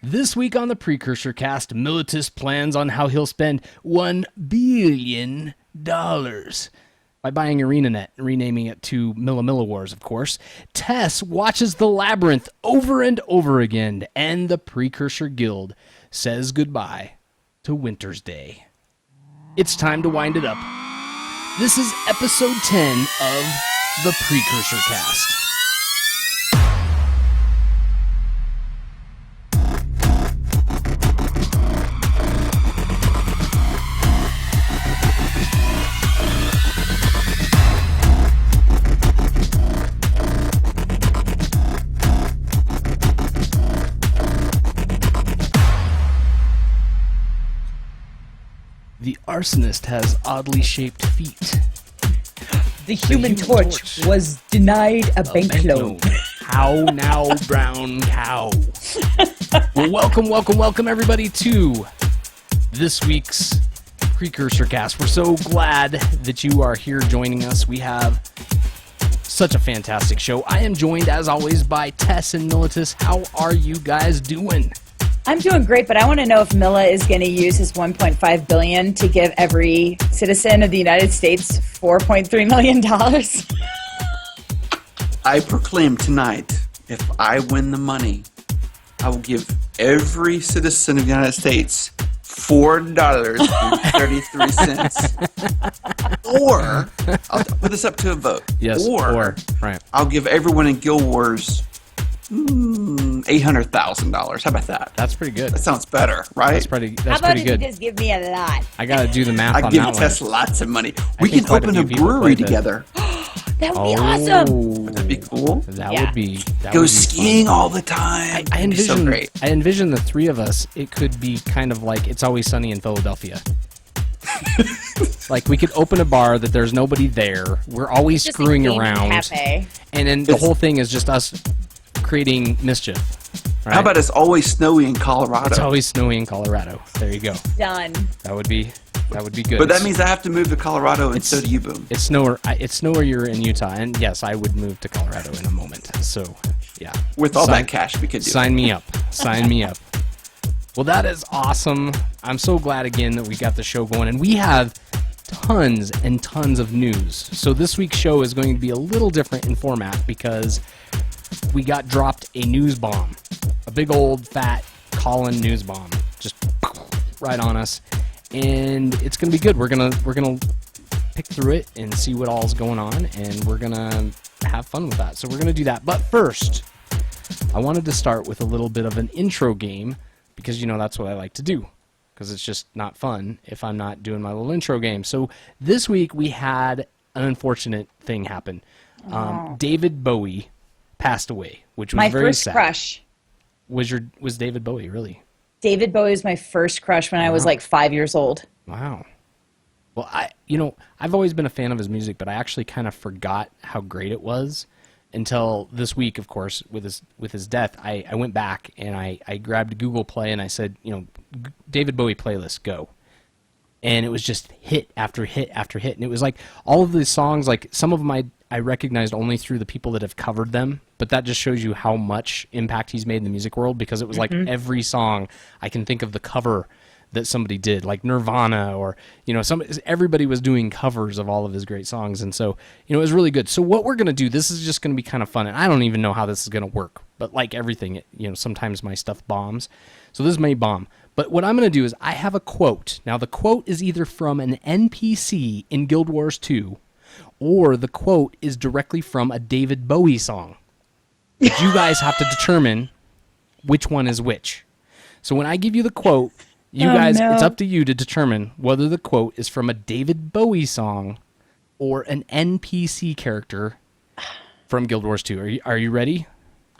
This week on the Precursor Cast, Militus plans on how he'll spend $1 billion by buying ArenaNet and renaming it to Milla Wars, of course. Tess watches The Labyrinth over and over again, and the Precursor Guild says goodbye to Winter's Day. It's time to wind it up. This is episode 10 of the Precursor Cast. The arsonist has oddly shaped feet. The human torch was denied a bank loan. How now, brown cow? Well, welcome everybody to this week's Precursor Cast. We're so glad that you are here joining us. We have such a fantastic show. I am joined, as always, by Tess and Militus. How are you guys doing? I'm doing great, but I want to know if Milla is going to use his $1.5 billion to give every citizen of the United States $4.3 million. I proclaim tonight, if I win the money, I will give every citizen of the United States $4.33. Or, I'll put this up to a vote. Yes, or right. I'll give everyone in Guild Wars $800,000. How about that? That's pretty good. That sounds better, right? That's pretty How about pretty good. if you just give me a lot? I got to do the math I on give that Tess one. lots of money. We think can quite a open few a people brewery played together. That would be awesome. Would that be cool? That Yeah. would be that Go would be skiing fun. all the time. I It'd be so envision great. I envision the three of us. It could be kind of like It's Always Sunny in Philadelphia. Like we could open a bar that there's nobody there. We're always Just screwing a gaming around, cafe. and then the whole thing is just us creating mischief. Right? How about it's always snowy in Colorado? It's always snowy in Colorado. There you go. Done. That would be good. But that means I have to move to Colorado, and so do you, Boom. It's snowier you're in Utah, and yes, I would move to Colorado in a moment. So, yeah. With all that cash, we could do Sign me up. Sign me up. Well, that is awesome. I'm so glad again that we got the show going, and we have tons and tons of news. So this week's show is going to be a little different in format because we got dropped a news bomb, a big old fat Colin news bomb, just right on us, and it's gonna be good. We're gonna pick through it and see what all's going on, and we're gonna have fun with that. So we're gonna do that. But first, I wanted to start with a little bit of an intro game because that's what I like to do. Because it's just not fun if I'm not doing my little intro game. So this week we had an unfortunate thing happen. David Bowie passed away, which was My very first sad. crush. Was David Bowie really? David Bowie was my first crush when I was like 5 years old. Wow. Well, I've always been a fan of his music, but I actually kind of forgot how great it was until this week, of course, with his death. I went back and I grabbed Google Play and I said, David Bowie playlist, go. And it was just hit after hit after hit. And it was like all of these songs, like some of them I recognized only through the people that have covered them, but that just shows you how much impact he's made in the music world, because it was like every song I can think of the cover that somebody did, like Nirvana or, everybody was doing covers of all of his great songs. And so, it was really good. So what we're going to do, this is just going to be kind of fun. And I don't even know how this is going to work, but like everything, sometimes my stuff bombs. So this may bomb. But what I'm going to do is I have a quote. Now the quote is either from an NPC in Guild Wars 2, or the quote is directly from a David Bowie song. But you guys have to determine which one is which. So when I give you the quote, it's up to you to determine whether the quote is from a David Bowie song or an NPC character from Guild Wars 2. Are you ready?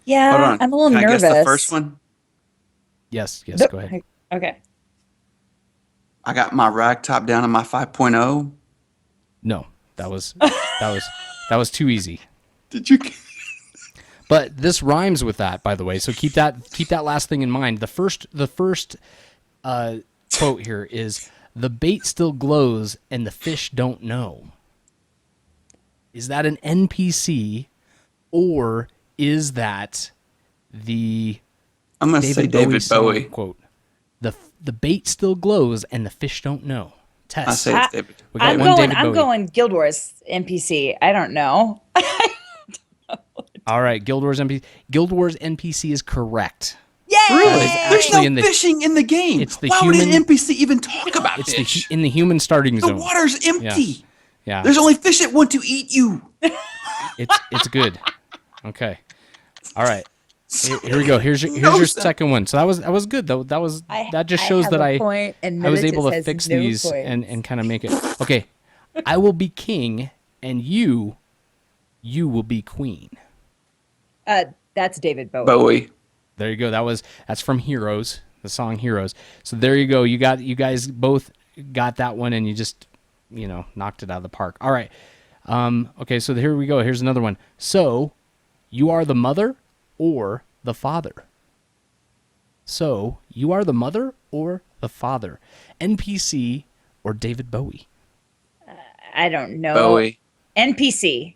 Yeah, Hold on. I'm a little Can nervous. I guess the first one? Yes, go ahead. Okay. I got my rag top down on my 5.0. No, that was too easy. Did you? But this rhymes with that, by the way. So keep that last thing in mind. The first quote here is, "The bait still glows and the fish don't know." Is that an NPC, or is that the I'm going to say David song, Bowie. quote, the bait still glows and the fish don't know. Tess. I say it's David. We got I'm one going. David I'm Bowie. going Guild Wars NPC. I don't know. All right, Guild Wars NPC. Guild Wars NPC is correct. Yay! Really? There's actually no fishing in the game. it's the Why would human- an NPC even talk about It's fish? in the human starting The zone. water's empty. Yeah, There's only fish that want to eat you. it's good. Okay, all right. Here we go. Here's your sense. second one. So that was good though. That just shows that I was able to fix these and kind of make it. Okay, I will be king and you will be queen. That's David Bowie. Bowie. There you go. That's from Heroes, the song Heroes. So there you go. You guys both got that one and you just knocked it out of the park. All right. Okay, so here we go. Here's another one. So, you are the mother or the father? So, you are the mother or the father? NPC or David Bowie? I don't know. Bowie. NPC.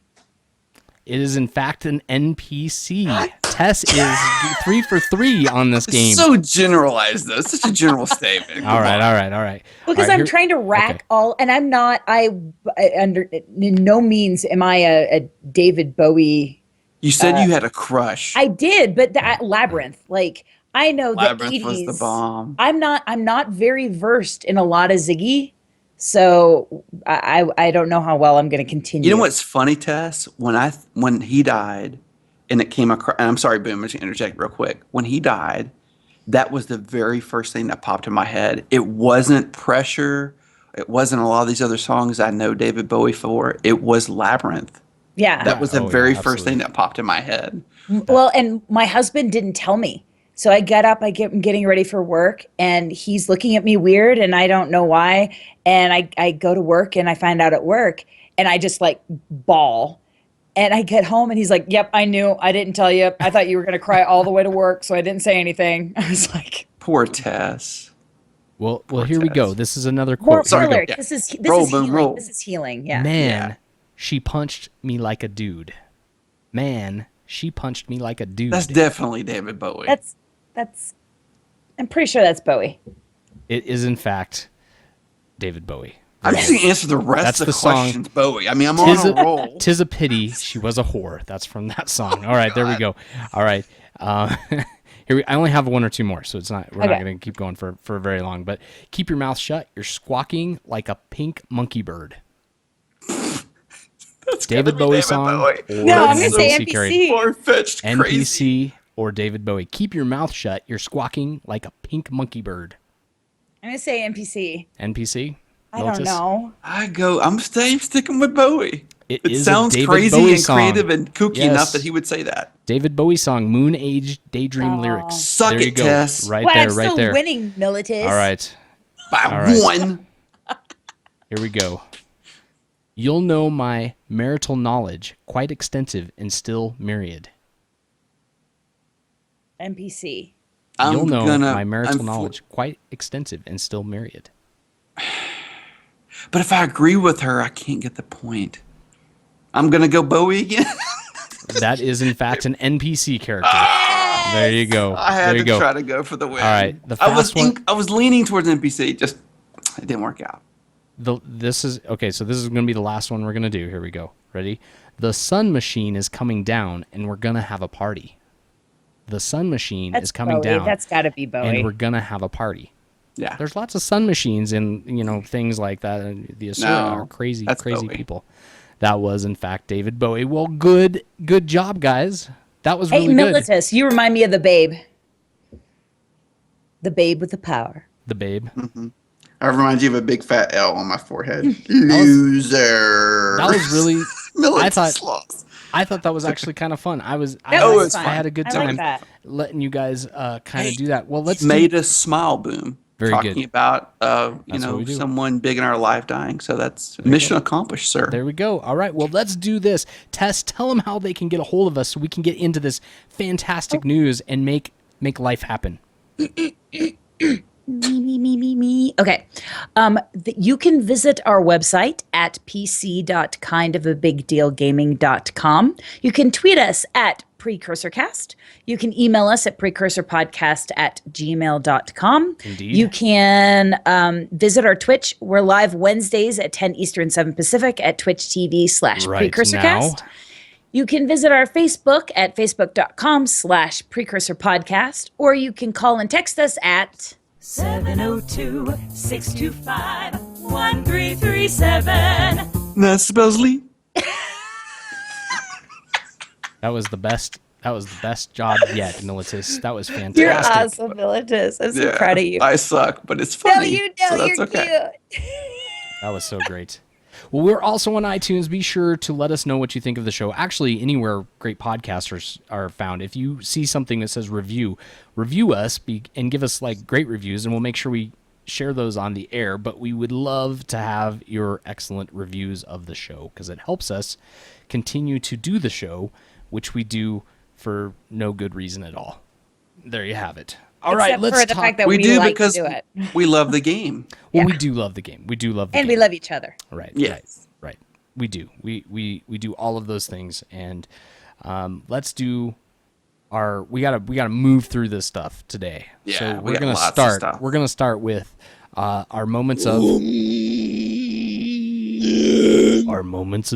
It is in fact an NPC. Tess is 3 for 3 on this game. So generalized, though. It's such a general statement. All right. Because All right, I'm trying to rack all, and I'm not. I under in no means am I a David Bowie. You said you had a crush. I did, but that Labyrinth, like I know Labyrinth the 80s. was the bomb. I'm not very versed in a lot of Ziggy, so I don't know how well I'm going to continue. You know what's funny, Tess? When he died, and it came across. And I'm sorry, Boom. I'm just gonna interject real quick. When he died, that was the very first thing that popped in my head. It wasn't Pressure. It wasn't a lot of these other songs I know David Bowie for. It was Labyrinth. Yeah. That was the very first absolutely. thing that popped in my head. Well, and my husband didn't tell me. So I get up, I'm getting ready for work, and he's looking at me weird, and I don't know why. And I go to work, and I find out at work, and I just like bawl. And I get home, and he's like, "Yep, I knew. I didn't tell you. I thought you were going to cry all the way to work, so I didn't say anything." I was like, Poor Tess. Well, here we go. This is another "More quote. Here we go. alert. This is Roll, healing. roll. This is healing." Yeah. Man, Yeah. she punched me like a dude. Man, she punched me like a dude. That's definitely David Bowie. That's. I'm pretty sure that's Bowie. It is, in fact, David Bowie. I'm just going to answer the rest That's of the the song. questions, Bowie. I mean, I'm on a roll. Tis a pity she was a whore. That's from that song. All right, there we go. All right. I only have one or two more, so we're not going to keep going for very long. But keep your mouth shut. You're squawking like a pink monkey bird. That's David gotta be Bowie song. Bowie. Or No, I'm going to say NPC character. NPC. Far-fetched crazy. NPC or David Bowie. Keep your mouth shut. You're squawking like a pink monkey bird. I'm going to say NPC. NPC? I don't know. I'm sticking with Bowie. It It is a sounds David crazy Bowie and song. creative and kooky Yes. enough that he would say that. David Bowie song, Moon Age Daydream lyrics. Suck there it, you go. Tess. Right Well, there, I'm right still there. winning, Militus. All right. By All right. one. Here we go. You'll know my marital knowledge, quite extensive and still myriad. NPC. You'll know my marital knowledge, quite extensive and still myriad. But if I agree with her, I can't get the point. I'm going to go Bowie again. That is, in fact, an NPC character. There you go. I there had you to go. try to go for the win. All right, the I was fast one- I was leaning towards NPC, just it didn't work out. This is going to be the last one we're going to do. Here we go. Ready? The sun machine is coming down, and we're going to have a party. The sun machine That's is coming Bowie. down. That's got to be Bowie. And we're going to have a party. Yeah. There's lots of sun machines and things like that. And the Asura No, are crazy that's Bowie. people. That was, in fact, David Bowie. Well, good job, guys. That was Hey, really good. Militus, you remind me of the Babe. The Babe with the power. The Babe. I remind you of a big fat L on my forehead. Loser. That was really. Militus lost. I thought that was actually kind of fun. I was I fun. had a good I like time that. letting you guys kind of do that. Well, let's Made us smile, Boom. Very Talking good. about That's what we do. someone big in our life dying. So that's mission accomplished, sir. There we go. All right. Well, let's do this. Tess, tell them how they can get a hold of us so we can get into this fantastic news and make life happen. Me. Okay. You can visit our website at pc.kindofabigdealgaming.com. You can tweet us at PrecursorCast. You can email us at precursorpodcast@gmail.com. Indeed. You can visit our Twitch. We're live Wednesdays at 10 Eastern, 7 Pacific at Twitch TV Right /PrecursorCast. now. You can visit our Facebook at facebook.com/PrecursorPodcast, or you can call and text us at 702-625-1337. That's supposedly. That was the best job yet, Militis. That was fantastic. You're awesome, Militis. I'm so proud of you. I suck, but it's funny. No, you know, so that's you're okay. cute. That was so great. Well, we're also on iTunes. Be sure to let us know what you think of the show. Actually, anywhere great podcasters are found. If you see something that says review us and give us like great reviews, and we'll make sure we share those on the air. But we would love to have your excellent reviews of the show because it helps us continue to do the show, which we do for no good reason at all. There you have it. All right, Except let's for the talk. fact that We we do like because to do it. we love the game. Well, Yeah. we do love the game. We do love the And game. we love each other. Right. Yes. Right. We do. We do all of those things, and let's do our. We gotta move through this stuff today. Yeah, So we we're got gonna lots of start. stuff. We're gonna start with our moments of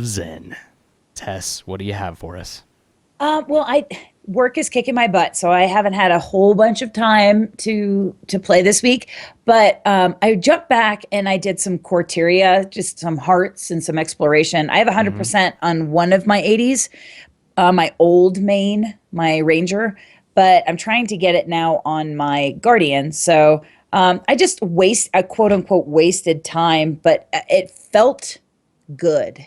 zen. Tess, what do you have for us? Well, work is kicking my butt, so I haven't had a whole bunch of time to play this week. But I jumped back and I did some Corteria, just some hearts and some exploration. I have 100% on one of my 80s, my old main, my Ranger, but I'm trying to get it now on my Guardian. So I just quote unquote wasted time, but it felt good.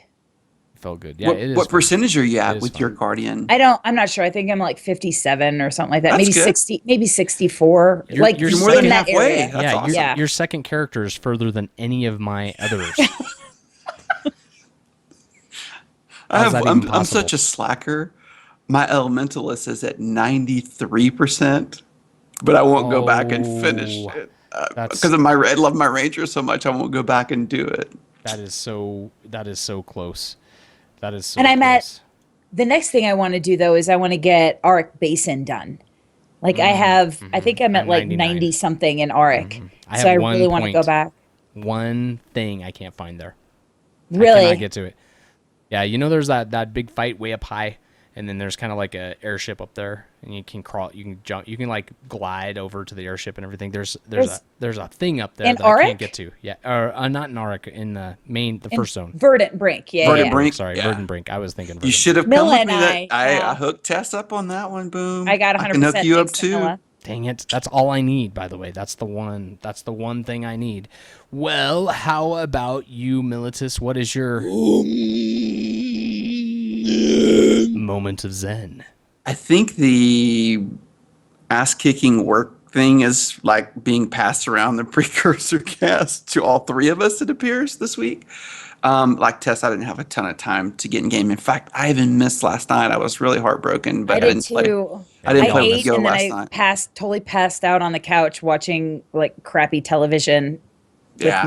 Felt good. Yeah. It is What fun. percentage are you It at is with fun. your Guardian? I'm not sure. I think I'm like 57 or something like that. That's Maybe good. 60, maybe 64. You're- Like you're You're more than in that halfway. area. That's Yeah, awesome. Yeah. your second character is further than any of my others. How's that even I'm possible? such a slacker. My Elementalist is at 93%, but I won't go back and finish Oh, it that's- because I love my Ranger so much. I won't go back and do it. That is so close. That is so And I'm at- close. The next thing I want to do though is I want to get Auric Basin done. Like I think I'm at like 99. 90 something in Auric. I So I have one really want to go point. back. One thing I can't find there. I Really? cannot get to it. Yeah, you know there's that big fight way up high, and then there's kind of like a airship up there, and you can crawl, you can jump, you can like glide over to the airship and everything. There's a thing up there In that I Auric? can't get to. Yeah, or not in Auric, in the first zone. Verdant Brink. Yeah. Verdant yeah. Brink. Sorry, Yeah. Verdant Brink. I was thinking. You Verdant should have Milla come with and me. I I hooked Tess up on that one. Boom. I got 100%. I can hook you up thanks to too. Milla. Dang it. That's all I need, by the way. That's the one thing I need. Well, how about you, Militus? What is your moment of zen? I think the ass-kicking work thing is like being passed around the precursor cast to all three of us, it appears, this week. Like Tess, I didn't have a ton of time to get in game. In fact, I even missed last night. I was really heartbroken, but I, I did didn't play. too. I didn't play ate with Go and then last I night. totally passed out on the couch watching like crappy television Yeah,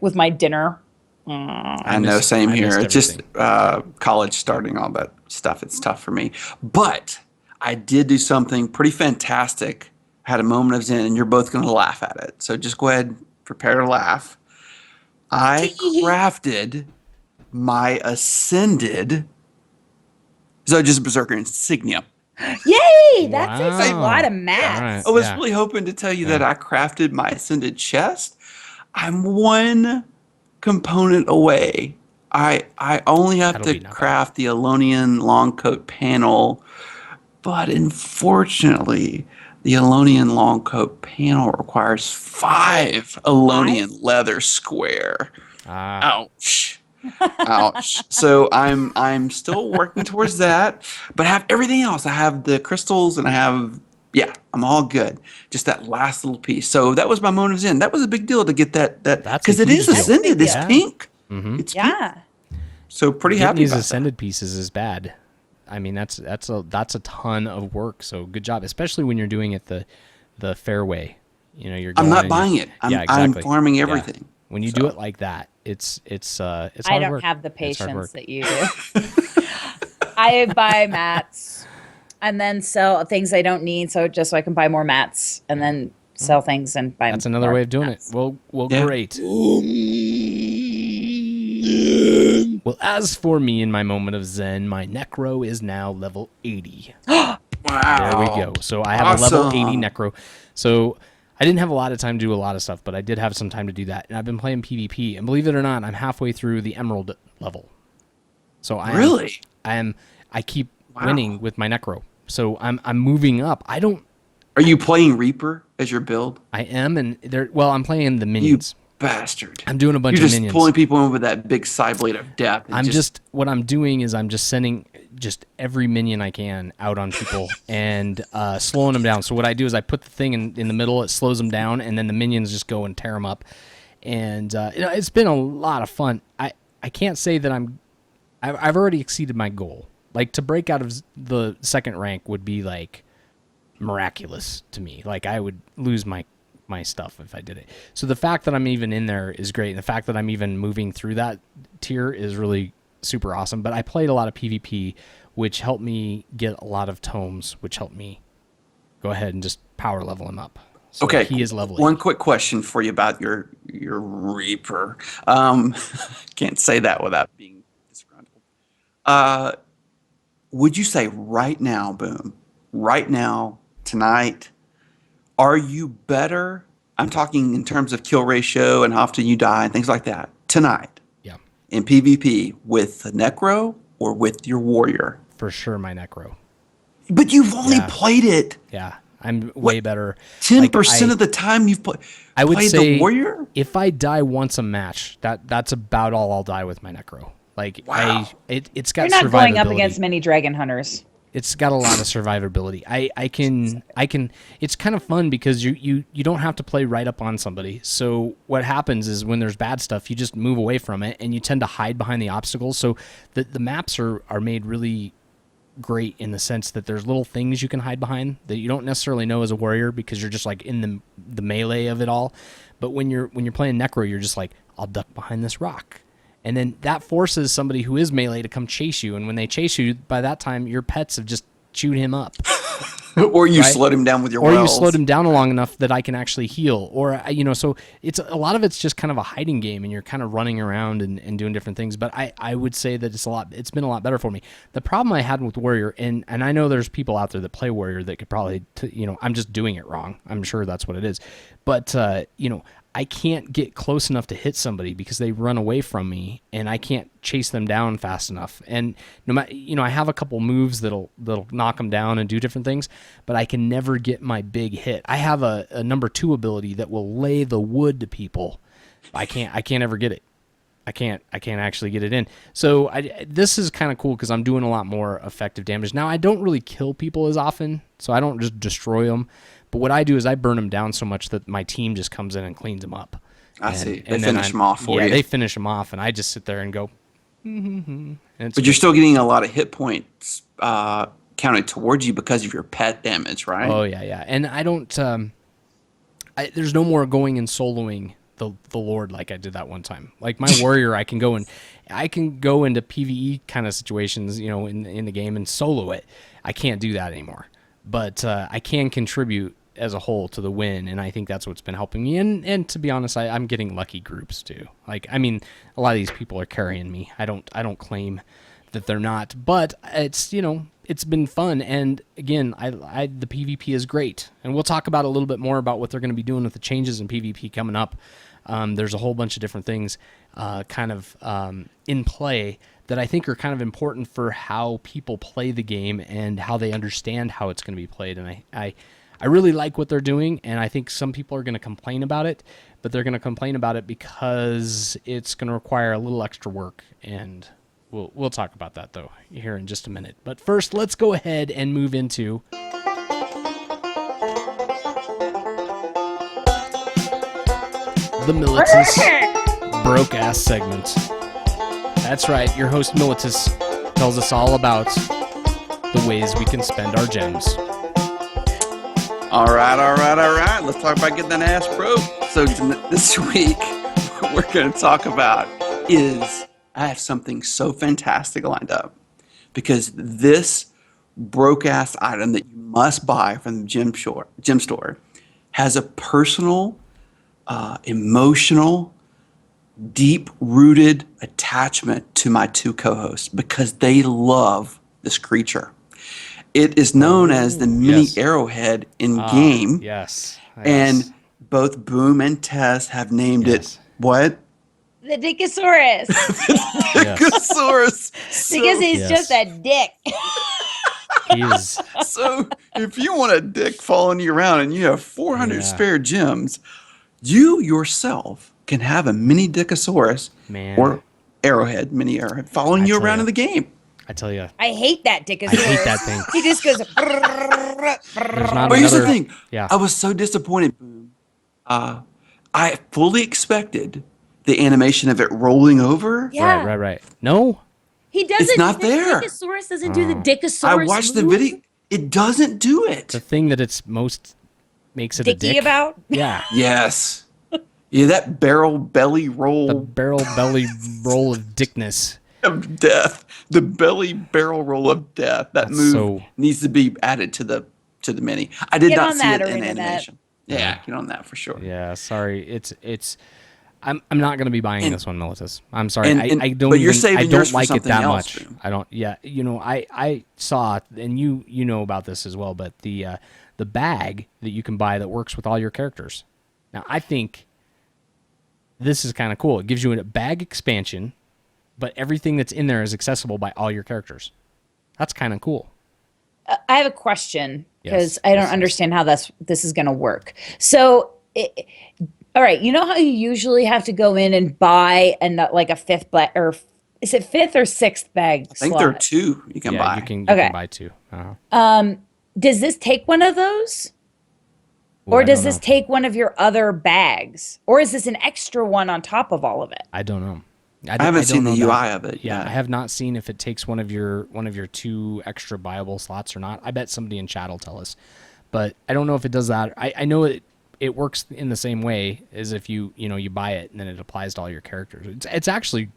with my dinner. I know, same I here. missed It's just everything. college starting, all that stuff. It's tough for me. But I did do something pretty fantastic. Had a moment of zen, and you're both going to laugh at it. So just go ahead, prepare to laugh. I crafted my ascended Zodiac Berserker insignia. Yay! That takes a Wow. lot of math. All right. I was Yeah. really hoping to tell you that I crafted my ascended chest. I'm one component away. I only have That'll be to not bad. craft the Elonian long coat panel, but unfortunately, the Elonian long coat panel requires 5 Elonian leather square. Ouch. Ouch. So I'm still working towards that, but I have everything else. I have the crystals and I'm all good. Just that last little piece. So that was my moment of zen. That was a big deal to get that That's a because it huge is deal. ascended. It's Yeah. pink. Mhm. It's pink. Yeah. So pretty Getting happy these about ascended pieces is bad. I mean, that's a ton of work. So good job, especially when you're doing it the fair way. You know, you're. I'm going not and buying you're- it. I'm Yeah, exactly. farming Yeah. everything. When you do it like that, it's hard I don't work. have the It's hard patience work. that you do. I buy mats and then sell things I don't need, so just so I can buy more mats, and then sell things and buy. That's another more way of doing mats. it. Well, Yeah. great. Well, as for me in my moment of zen, my necro is now level 80. Wow. There we go. So I have a level 80 Awesome. necro. So I didn't have a lot of time to do a lot of stuff, but I did have some time to do that. And I've been playing PvP, and believe it or not, I'm halfway through the Emerald level. So Really? I keep Wow. winning with my necro. So I'm moving up. Are you playing Reaper as your build? I am, and I'm playing the You minions. bastard. I'm doing a bunch You're of just minions. pulling people in with that big side blade of death. And What I'm doing is I'm just sending just every minion I can out on people and slowing them down. So what I do is I put the thing in the middle, it slows them down, and then the minions just go and tear them up. And it's been a lot of fun. I can't say that I've already exceeded my goal. Like, to break out of the second rank would be like miraculous to me. Like, I would lose my stuff if I did it. So the fact that I'm even in there is great. And the fact that I'm even moving through that tier is really super awesome. But I played a lot of PvP, which helped me get a lot of tomes, which helped me go ahead and just power level him up. So okay. he is level 80. One quick question for you about your Reaper. Can't say that without being disgruntled. Would you say right now, Boom, right now, tonight, are you better? I'm talking in terms of kill ratio and how often you die and things like that. Tonight, Yeah, in PvP, with the Necro or with your Warrior? for sure my necro. But you've only Yeah. played it Yeah, I'm way better. 10% Like, of the time you've I would played say the Warrior? if I die once a match, that's about all I'll die with my necro. Like, Wow. it's got You're not going up survivability. against many dragon hunters. It's got a lot of survivability. I can. It's kind of fun because you don't have to play right up on somebody. So what happens is when there's bad stuff, you just move away from it and you tend to hide behind the obstacles. So the maps are made really great in the sense that there's little things you can hide behind that you don't necessarily know as a warrior because you're just like in the melee of it all. But when you're playing necro, you're just like, I'll duck behind this rock. And then that forces somebody who is melee to come chase you. And when they chase you, by that time, your pets have just chewed him up. Or you Right? slowed him down with your Or you wells. slowed him down long enough that I can actually heal. Or, so it's a lot of it's just kind of a hiding game and you're kind of running around and doing different things. But I would say that it's been a lot better for me. The problem I had with Warrior, and I know there's people out there that play Warrior that could probably, I'm just doing it wrong. I'm sure that's what it is. But, I can't get close enough to hit somebody because they run away from me and I can't chase them down fast enough. And no matter, I have a couple moves that'll knock them down and do different things, but I can never get my big hit. I have a number 2 ability that will lay the wood to people. I can't ever get it. I can't actually get it in. So this is kind of cool because I'm doing a lot more effective damage. Now, I don't really kill people as often, so I don't just destroy them. But what I do is I burn them down so much that my team just comes in and cleans them up. I see. They then finish them off for you. Yeah, they finish them off, and I just sit there and go, And But you're still getting a lot of hit points counted towards you because of your pet damage, right? Oh, yeah. And I don't, there's no more going and soloing the Lord like I did that one time. Like my warrior, I can go into PvE kind of situations, in the game and solo it. I can't do that anymore. But I can contribute as a whole to the win, and I think that's what's been helping me. And to be honest, I'm getting lucky groups too. Like, I mean, a lot of these people are carrying me. I don't claim that they're not, but it's it's been fun. And again, the PvP is great, and we'll talk about a little bit more about what they're going to be doing with the changes in PvP coming up. There's a whole bunch of different things in play that I think are kind of important for how people play the game and how they understand how it's going to be played. And I really like what they're doing, and I think some people are going to complain about it, but they're going to complain about it because it's going to require a little extra work, and we'll talk about that, though, here in just a minute. But first, let's go ahead and move into the Militus Broke-Ass segment. That's right, your host Militus tells us all about the ways we can spend our gems. All right. Let's talk about getting that ass broke. So this week, what we're going to talk about is I have something so fantastic lined up because this broke ass item that you must buy from the gym store has a personal, emotional, deep rooted attachment to my two co-hosts because they love this creature. It is known as the mini yes. arrowhead in game, Yes. and both Boom and Tess have named Yes. it what? The Dickosaurus. Yes. Dickosaurus. Because he's Yes. just a dick. He is. So if you want a dick following you around and you have 400 Yeah. spare gems, you yourself can have a mini Dickosaurus Man. or arrowhead, mini arrowhead, following you tell around ya. in the game. I tell you. I hate that Dickosaurus. I hate that thing. He just goes. There's not But here's the another- thing. Yeah. I was so disappointed. Boom. I fully expected the animation of it rolling over. Yeah. Right. No. He doesn't. It's not the there. Dickosaurus doesn't do the Oh. Dickosaurus. I watched the move. video. It doesn't do it. The thing that it's most makes it a Dicky dick. about. Yeah. Yes. Yeah, that barrel belly The roll barrel belly roll of dickness. of death. The belly barrel roll of death. That That's move so- needs to be added to the mini. I did Get not on see that, it in ArenaNet. animation. Yeah, get on that for sure. Yeah. Sorry. It's. I'm not going to be buying And- this one, Militus. I'm sorry. and- I don't. but you're even, saving I yours don't for like it something that else, much. Boom. I don't. Yeah. I saw, and you know about this as well. But the bag that you can buy that works with all your characters. Now I think this is kind of cool. It gives you a bag expansion, but everything that's in there is accessible by all your characters. That's kind of cool. I have a question because Yes, I don't yes. understand how this is going to work. So, all right, you know how you usually have to go in and buy like a fifth bag, or is it fifth or sixth bag? I think there are two you can buy. You can Okay. buy two. Uh-huh. Does this take one of those? Ooh, Or I does don't this know. take one of your other bags? Or is this an extra one on top of all of it? I don't know. I haven't seen the know UI that. of it. Yeah, yet. I have not seen if it takes one of your two extra buyable slots or not. I bet somebody in chat will tell us, but I don't know if it does that. I know it works in the same way as if you buy it and then it applies to all your characters. It's actually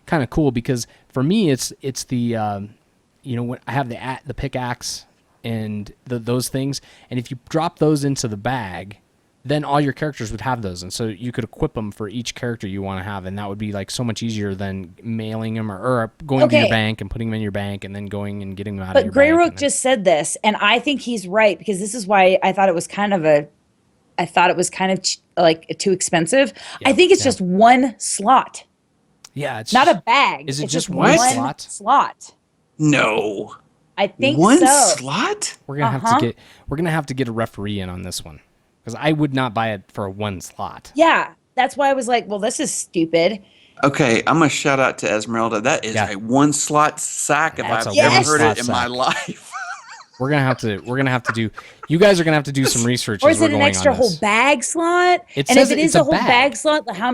kind of cool because for me it's the when I have the pickaxe and those things, and if you drop those into the bag, then all your characters would have those, and so you could equip them for each character you want to have, and that would be like so much easier than mailing them or going to your Okay. bank and putting them in your bank and then going and getting them out of your But Grey bank. Rook and then- just said this, and I think he's right because this is why I thought it was kind of like too expensive. I think it's just one slot, yeah, it's not just- a bag. Is it It's just one slot? slot. No. I think One so. slot? We're gonna have to get a referee in on this one because I would not buy it for a one slot. Yeah, that's why I was like, well, this is stupid. Okay, I'm gonna shout out to Esmeralda. That is Yeah. a one slot sack if That's I've a ever one heard slot it in my sack. life. We're gonna have to do. You guys are gonna have to do some research. Or as is we're it an going extra on whole this. bag slot? It And says if it it's is a a whole bag. bag slot, how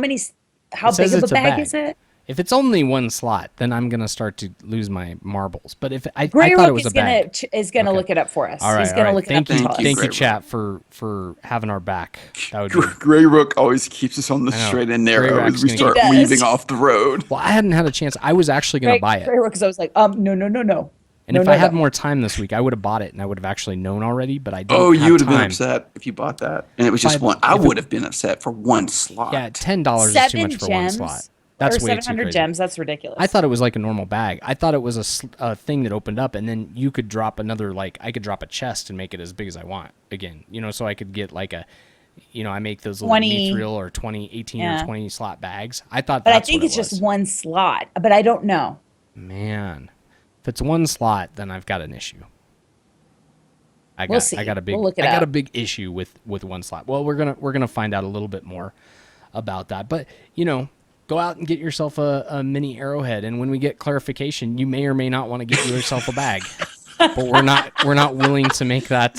It says big of it's a bag is it? If it's only one slot, then I'm gonna start to lose my marbles. But if I Grey thought it Rook was a is bag. gonna Okay. look it up for us. All right, He's gonna all right. look Thank it up. you, and tell us. thank you, Grey Rook. chat, for having our back. That would be. Grey Rook always keeps us on the I know. straight and Grey narrow Rook's as we gonna start He does. weaving off the road. Well, I hadn't had a chance. I was actually gonna buy it, Grey Rook is always like, no. and if I had more time this week, I would have bought it, and I would have actually known already. But I didn't. Oh, have you would have time. been upset if you bought that, and it was just If one. I if it- would have been upset for one slot. Yeah, $10 is too 7 much for one gems slot. That's or way too 700 crazy. gems. That's ridiculous. I thought it was like a normal bag. I thought it was a thing that opened up, and then you could drop another, like, I could drop a chest and make it as big as I want again. So I could get like I make those little 20 mithril or 18 Yeah. or 20 slot bags. I thought but I that's think what it's it was. just one slot. But I don't know. Man, if it's one slot, then I've got an issue. We'll see. I got a big We'll look it I got up. a big issue with one slot. Well, we're gonna find out a little bit more about that. But go out and get yourself a mini arrowhead, and when we get clarification, you may or may not want to get yourself a bag. But we're not willing to make that.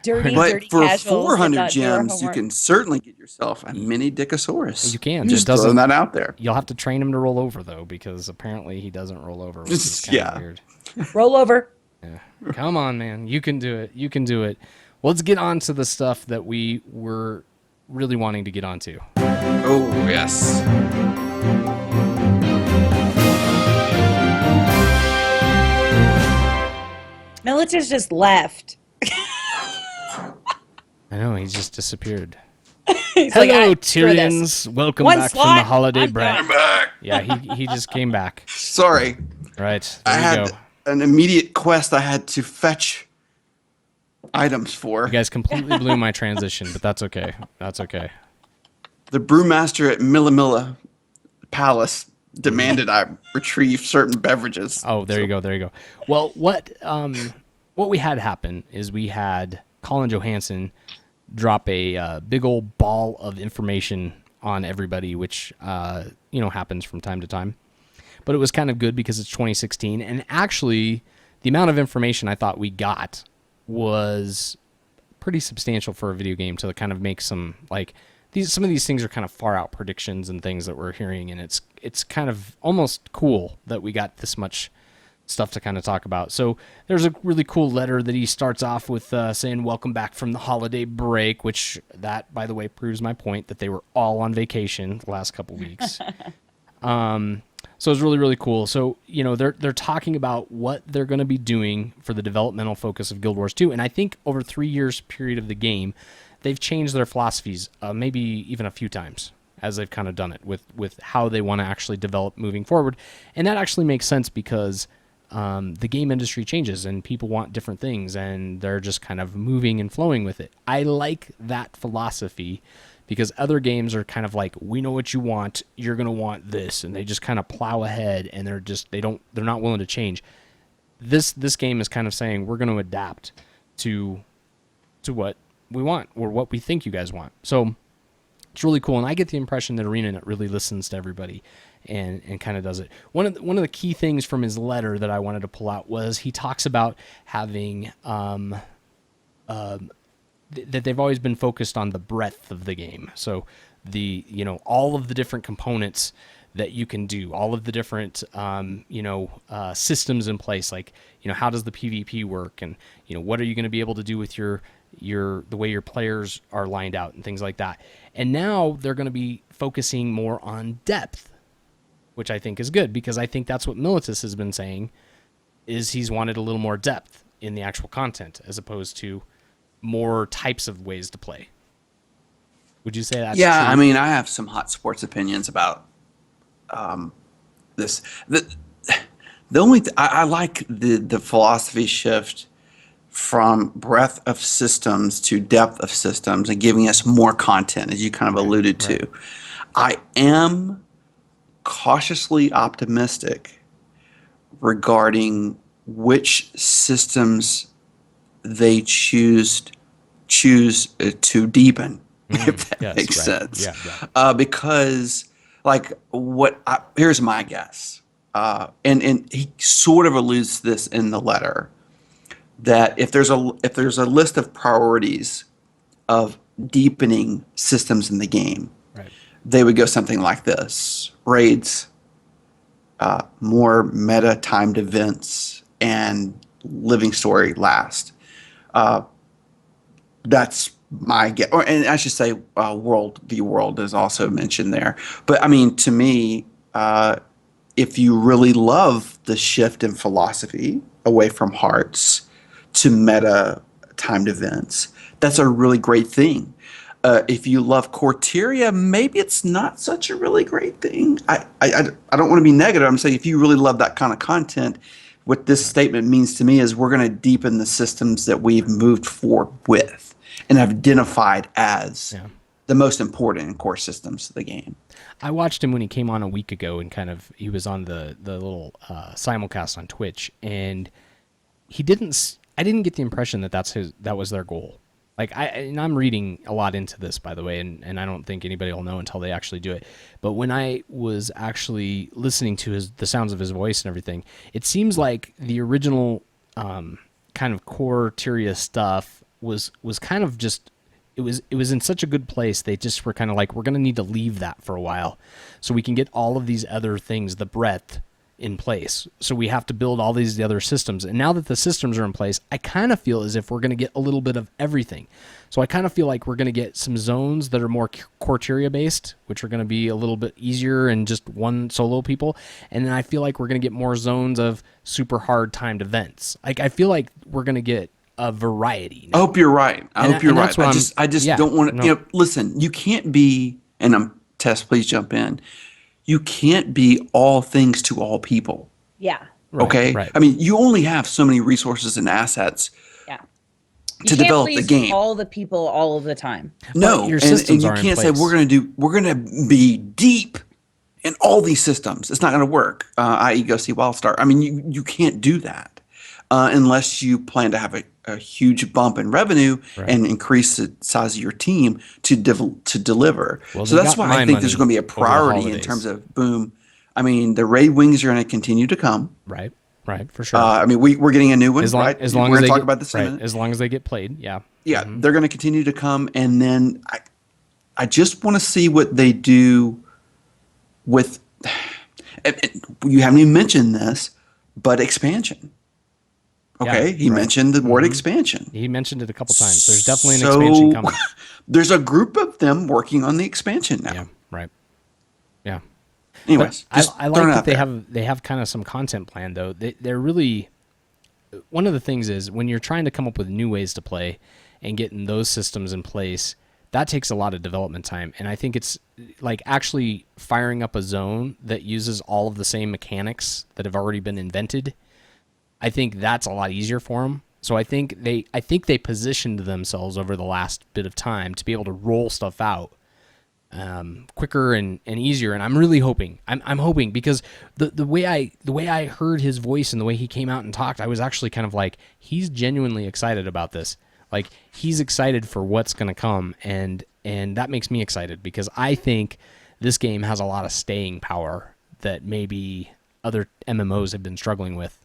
Dirty, But dirty for casuals. 400 that do our gems, you homework. can certainly get yourself a mini Dickosaurus. You can. Just It doesn't- throwing that out there. You'll have to train him to roll over though, because apparently he doesn't roll over, which is kind of Yeah. weird. Roll over. Come on, man. You can do it. You can do it. Well, let's get on to the stuff that we were really wanting to get onto. Oh, yes. Militus just left. I know, he's just disappeared. He's Hello, like, "Screw this. Tyrians. Welcome One back from slot, the holiday I'm break. done." Back. Yeah, he just came back. Sorry. Right. I There you had go. an immediate quest I had to fetch items for. You guys completely blew my transition, but that's okay. That's okay. The brewmaster at Millamilla Palace demanded I retrieve certain beverages. Oh, there you go. There you go. Well, what we had happen is we had Colin Johansson drop a big old ball of information on everybody, which happens from time to time. But it was kind of good because it's 2016, and actually, the amount of information I thought we got was pretty substantial for a video game to kind of make some some of these things are kind of far out predictions and things that we're hearing, and it's kind of almost cool that we got this much stuff to kind of talk about. So there's a really cool letter that he starts off with saying, "Welcome back from the holiday break," which that, by the way, proves my point that they were all on vacation the last couple weeks. So it's really, really cool. So, they're talking about what they're going to be doing for the developmental focus of Guild Wars 2. And I think over 3 years period of the game, they've changed their philosophies maybe even a few times as they've kind of done it with how they want to actually develop moving forward. And that actually makes sense because the game industry changes and people want different things and they're just kind of moving and flowing with it. I like that philosophy because other games are kind of like, we know what you want, you're going to want this, and they just kind of plow ahead and they're not willing to change. This game is kind of saying we're going to adapt to what we want or what we think you guys want. So it's really cool, and I get the impression that ArenaNet really listens to everybody and kind of does it. One of the key things from his letter that I wanted to pull out was he talks about having that they've always been focused on the breadth of the game. So all of the different components that you can do, all of the different systems in place, like how does the PvP work, and what are you going to be able to do with the way your players are lined out and things like that. And now they're going to be focusing more on depth, which I think is good because I think that's what Militus has been saying, is he's wanted a little more depth in the actual content as opposed to more types of ways to play. Would you say that's true? I mean, I have some hot sports opinions about this. The only I like the philosophy shift from breadth of systems to depth of systems and giving us more content, as you kind of alluded to. I am cautiously optimistic regarding which systems they choose to deepen, if that makes sense. Yeah. Because, here's my guess, and he sort of alludes to this in the letter, that if there's a list of priorities of deepening systems in the game, they would go something like this: raids, more meta timed events, and living story last. That's my guess. And I should say world is also mentioned there. But I mean, to me, if you really love the shift in philosophy away from hearts to meta timed events, that's a really great thing. If you love Corteria, maybe it's not such a really great thing. I don't want to be negative. I'm saying if you really love that kind of content, what this statement means to me is we're going to deepen the systems that we've moved forward with and have identified as the most important and core systems of the game. I watched him when he came on a week ago, and he was on the little simulcast on Twitch, and I didn't get the impression that was their goal. And I'm reading a lot into this, by the way, and I don't think anybody will know until they actually do it. But when I was actually listening to the sounds of his voice and everything, it seems like the original kind of core Tyria stuff was kind of just it was in such a good place. They just were kind of like, we're going to need to leave that for a while so we can get all of these other things, the breadth, in place. So we have to build all these other systems. And now that the systems are in place, I kind of feel as if we're going to get a little bit of everything. So I kind of feel like we're going to get some zones that are more criteria based, which are going to be a little bit easier and just one solo people. And then I feel like we're going to get more zones of super hard timed events. Like I feel like we're going to get a variety now. I hope you're right. I hope you're right. I just yeah, don't want to, no. you know, listen, you can't be, and Tess, please jump in. You can't be all things to all people. Yeah. Right, Okay. right. I mean, you only have so many resources and assets Yeah. to develop the game. All the people all of the time. No, your and systems you are in can't say place. we're gonna be deep in all these systems. It's not gonna work. I.e., go see WildStar. I mean, you can't do that unless you plan to have a huge bump in revenue and increase the size of your team to deliver. Well, so they that's got why my I think there's money going to be a over the priority in holidays. terms of boom. I mean, the raid wings are going to continue to come. Right, for sure. I mean, we're getting a new one, as long right? as we're long going as to they talk get, about this in a right, minute. as long as they get played, yeah. Yeah, they're going to continue to come, and then I just want to see what they do with. You haven't even mentioned this, but expansion. Okay, Yeah, he right. mentioned the word expansion. He mentioned it a couple times. There's definitely an expansion coming. There's a group of them working on the expansion now. Yeah, right. Yeah. Anyways, But just I throwing like it out that there. they have kind of some content plan though. They're really, one of the things is when you're trying to come up with new ways to play and getting those systems in place, that takes a lot of development time. And I think it's like actually firing up a zone that uses all of the same mechanics that have already been invented. I think that's a lot easier for them. So I think they positioned themselves over the last bit of time to be able to roll stuff out quicker and easier. And I'm really hoping, I'm hoping because the way I heard his voice and the way he came out and talked, I was actually kind of like, he's genuinely excited about this. Like he's excited for what's going to come. And that makes me excited because I think this game has a lot of staying power that maybe other MMOs have been struggling with.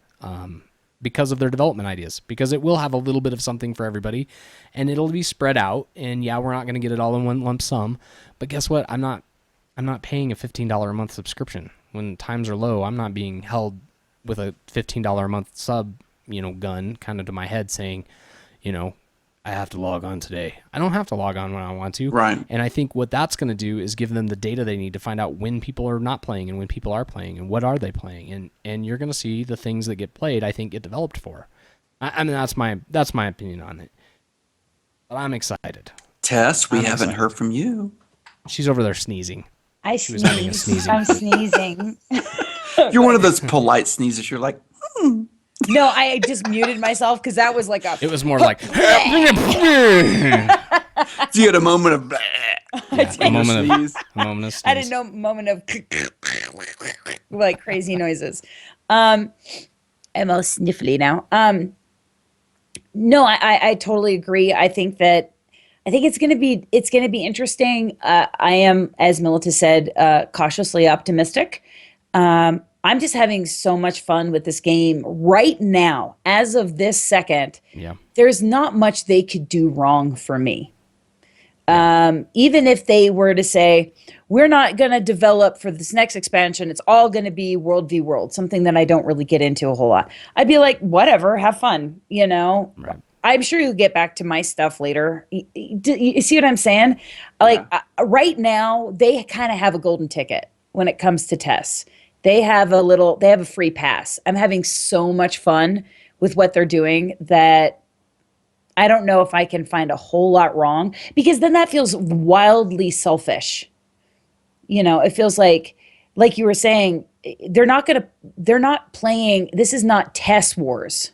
Because of their development ideas, because it will have a little bit of something for everybody and it'll be spread out. And yeah, we're not going to get it all in one lump sum, but guess what? I'm not paying a $15 a month subscription when times are low. I'm not being held with a $15 a month sub, gun kind of to my head saying, I have to log on today. I don't have to log on when I want to. Right. And I think what that's going to do is give them the data they need to find out when people are not playing and when people are playing and what are they playing. And you're going to see the things that get played, I think, get developed for. I mean, that's my opinion on it. But I'm excited. Tess, we I'm haven't excited. heard from you. She's over there sneezing. I was having a sneeze. sneezing I'm fit. sneezing. You're one of those polite sneezes. You're like, No, I just muted myself because that was like a. It was more like so you had a moment of a moment of sneeze. I didn't know moment of like crazy noises. I'm all sniffly now. No, I totally agree. I think it's gonna be interesting. I am, as Melita said, cautiously optimistic. I'm just having so much fun with this game right now. As of this second, Yeah. there's not much they could do wrong for me. Even if they were to say, we're not going to develop for this next expansion, it's all going to be World v World, something that I don't really get into a whole lot. I'd be like, whatever, have fun, Right. I'm sure you'll get back to my stuff later. You see what I'm saying? Like right now, they kind of have a golden ticket when it comes to Tess. They have a free pass. I'm having so much fun with what they're doing that I don't know if I can find a whole lot wrong, because then that feels wildly selfish. It feels like you were saying, they're not playing, this is not Tess Wars,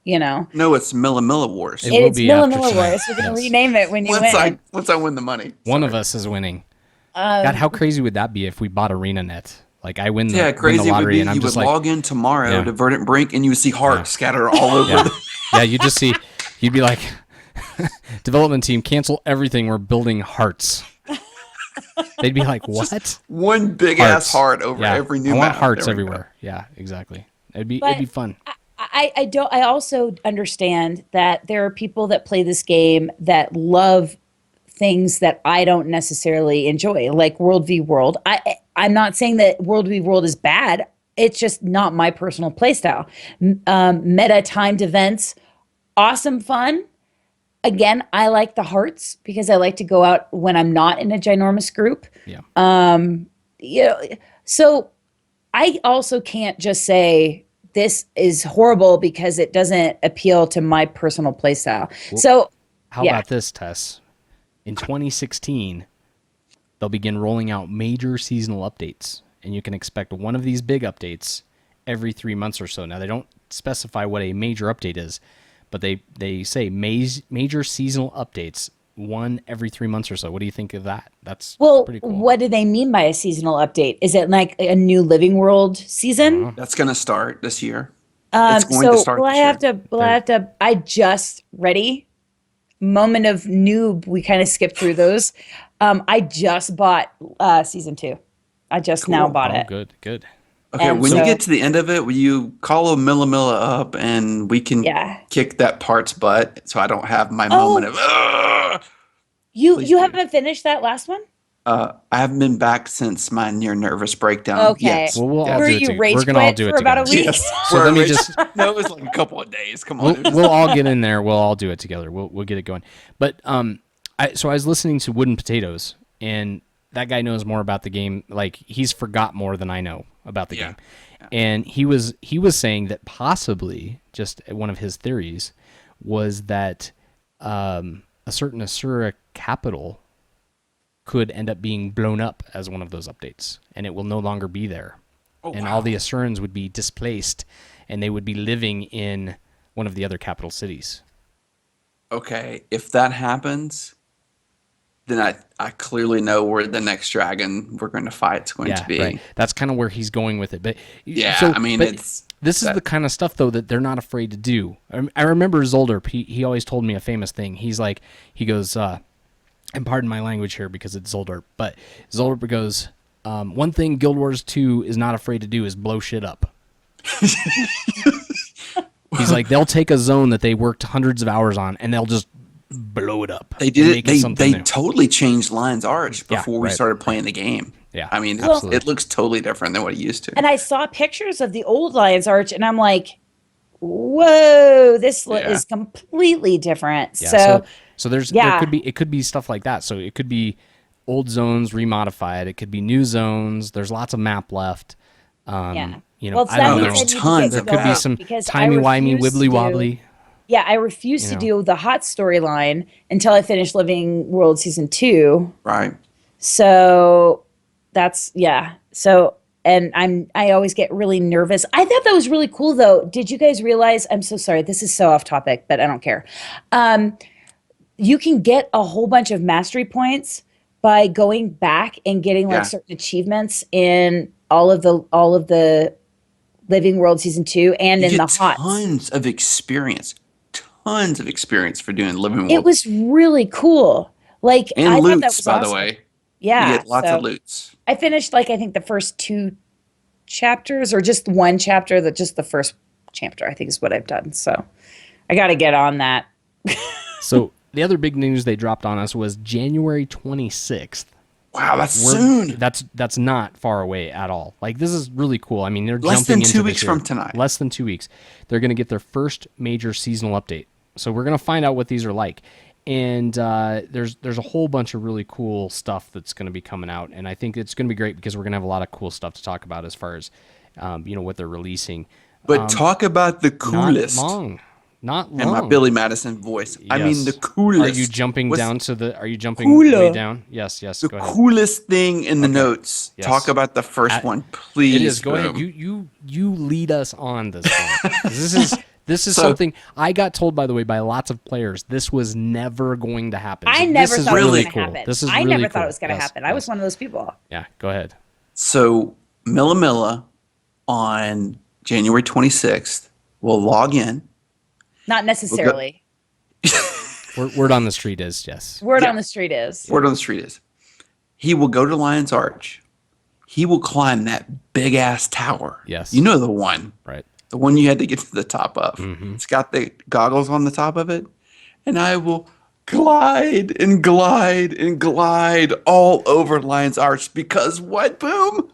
no, it's Milla Wars. It will It's be Milla after Milla tonight. Wars. We're going to Yes. rename it when you win. Once I win the money. One of us is winning. God, how crazy would that be if we bought ArenaNet? Like I win the, Yeah, win crazy the would lottery be and I'm you would just like, log in tomorrow Yeah. to Verdant Brink and you would see hearts scattered all over. yeah, yeah, you just see, you'd be like, development team, cancel everything. We're building hearts. They'd be like, what? One big Hearts. ass heart over Yeah. every new I want map. hearts There we go. everywhere. Yeah, exactly. It'd be But fun. I also understand that there are people that play this game that love things that I don't necessarily enjoy, like World v World. I'm not saying that World v World is bad. it's just not my personal play style. Meta timed events, awesome fun. Again, I like the hearts because I like to go out when I'm not in a ginormous group. Yeah. You know, so I also can't just say this is horrible because it doesn't appeal to my personal play style. So, How yeah. about this, Tess? In 2016, they'll begin rolling out major seasonal updates, and you can expect one of these big updates every 3 months or so. Now, they don't specify what a major update is, but they say major seasonal updates, one every 3 months or so. What do you think of that? That's Well, pretty cool. what do they mean by a seasonal update? Is it like a new Living World season? That's going to start this year. It's going to start Well, I this year. have to, I just ready. Moment of noob. We kind of skipped through those. I just bought season 2. I just now bought Oh, it. good. Okay, And when you so- get to the end of it, will you call a Milla up and we can Yeah. kick that part's butt so I don't have my Oh. moment of, "Ugh." You Please you do. haven't finished that last one? I haven't been back since my near nervous breakdown. Okay. Yes. Well, we'll all yes. Were do it you together. rage We're gonna all quit do it for about a together. week? Yes. So We're let me rich- just- No, it was like a couple of days. Come on. We'll all get in there. We'll all do it together. We'll get it going. But I was listening to Wooden Potatoes, and that guy knows more about the game. Like, he's forgot more than I know about the game. And he was saying that possibly, just one of his theories was that a certain Asura capital could end up being blown up as one of those updates, and it will no longer be there. And all the Asurans would be displaced, and they would be living in one of the other capital cities. Okay, if that happens, then I clearly know where the next dragon we're going to fight is going to be. Right. That's kind of where he's going with it. But Yeah, I mean, but it's this is that- the kind of stuff though that they're not afraid to do. I remember Zolder. He always told me a famous thing. He goes, and pardon my language here because it's Zolder, but Zolder goes, one thing Guild Wars 2 is not afraid to do is blow shit up. He's like, they'll take a zone that they worked hundreds of hours on and they'll just blow it up. They and did make it. something They new. totally changed Lion's Arch Yeah, before we right. started playing the game. Yeah, I mean, absolutely. it looks totally different than what it used to. And I saw pictures of the old Lion's Arch, and I'm like, whoa, this Yeah. is completely different. Yeah, so there yeah. could be stuff like that. So it could be old zones remodified. It could be new zones. There's lots of map left. Yeah. You know, Well, I that don't means know. I need to Tons get of There could be going some because I timey-wimey, refuse to do- wibbly-wobbly. Yeah, I refuse to do the hot storyline until I finish Living World Season 2. Right. So that's So and I always get really nervous. I thought that was really cool though. Did you guys realize, I'm so sorry, this is so off topic, but I don't care. You can get a whole bunch of mastery points by going back and getting like Yeah. certain achievements in all of the Living World Season 2 and You in the get hot. tons of experience. Tons of experience for doing Living World. It was really cool. Like and I thought that loots, was by awesome. the way. Yeah. You get lots so of loots. I finished like I think the first 2 chapters or just one chapter, just the first chapter I think is what I've done. So I got to get on that. So the other big news they dropped on us was January 26th. Wow, that's soon. That's not far away at all. Like, this is really cool. I mean, they're Less jumping than into 2 this weeks year. from tonight. Less than 2 weeks. They're going to get their first major seasonal update. So we're going to find out what these are like. And there's a whole bunch of really cool stuff that's going to be coming out. And I think it's going to be great because we're going to have a lot of cool stuff to talk about as far as what they're releasing. But talk about the coolest. Not long. In my Billy Madison voice. I mean Yes. the coolest. Are you jumping What's down to the? Are you jumping Cooler. way down? Yes. the Go ahead. coolest thing in the notes? Yes. Talk about the first one, please. It is. Go ahead. Boom. You lead us on this one. This is So- something I got told, by the way, by lots of players. This was never going to happen. I So never this is thought it was really going to cool. happen. This is I really never cool. thought it was going to Yes, happen. I was yes. one of those people. Yeah. Go ahead. So Milla on January 26th will log in. Not necessarily. Word on the street is yes. Word Yeah. on the street is. Word on the street is he will go to Lion's Arch. He will climb that big ass tower. Yes. You know the one. Right. The one you had to get to the top of. Mm-hmm. It's got the goggles on the top of it. And I will glide and glide and glide all over Lion's Arch because what, Boom?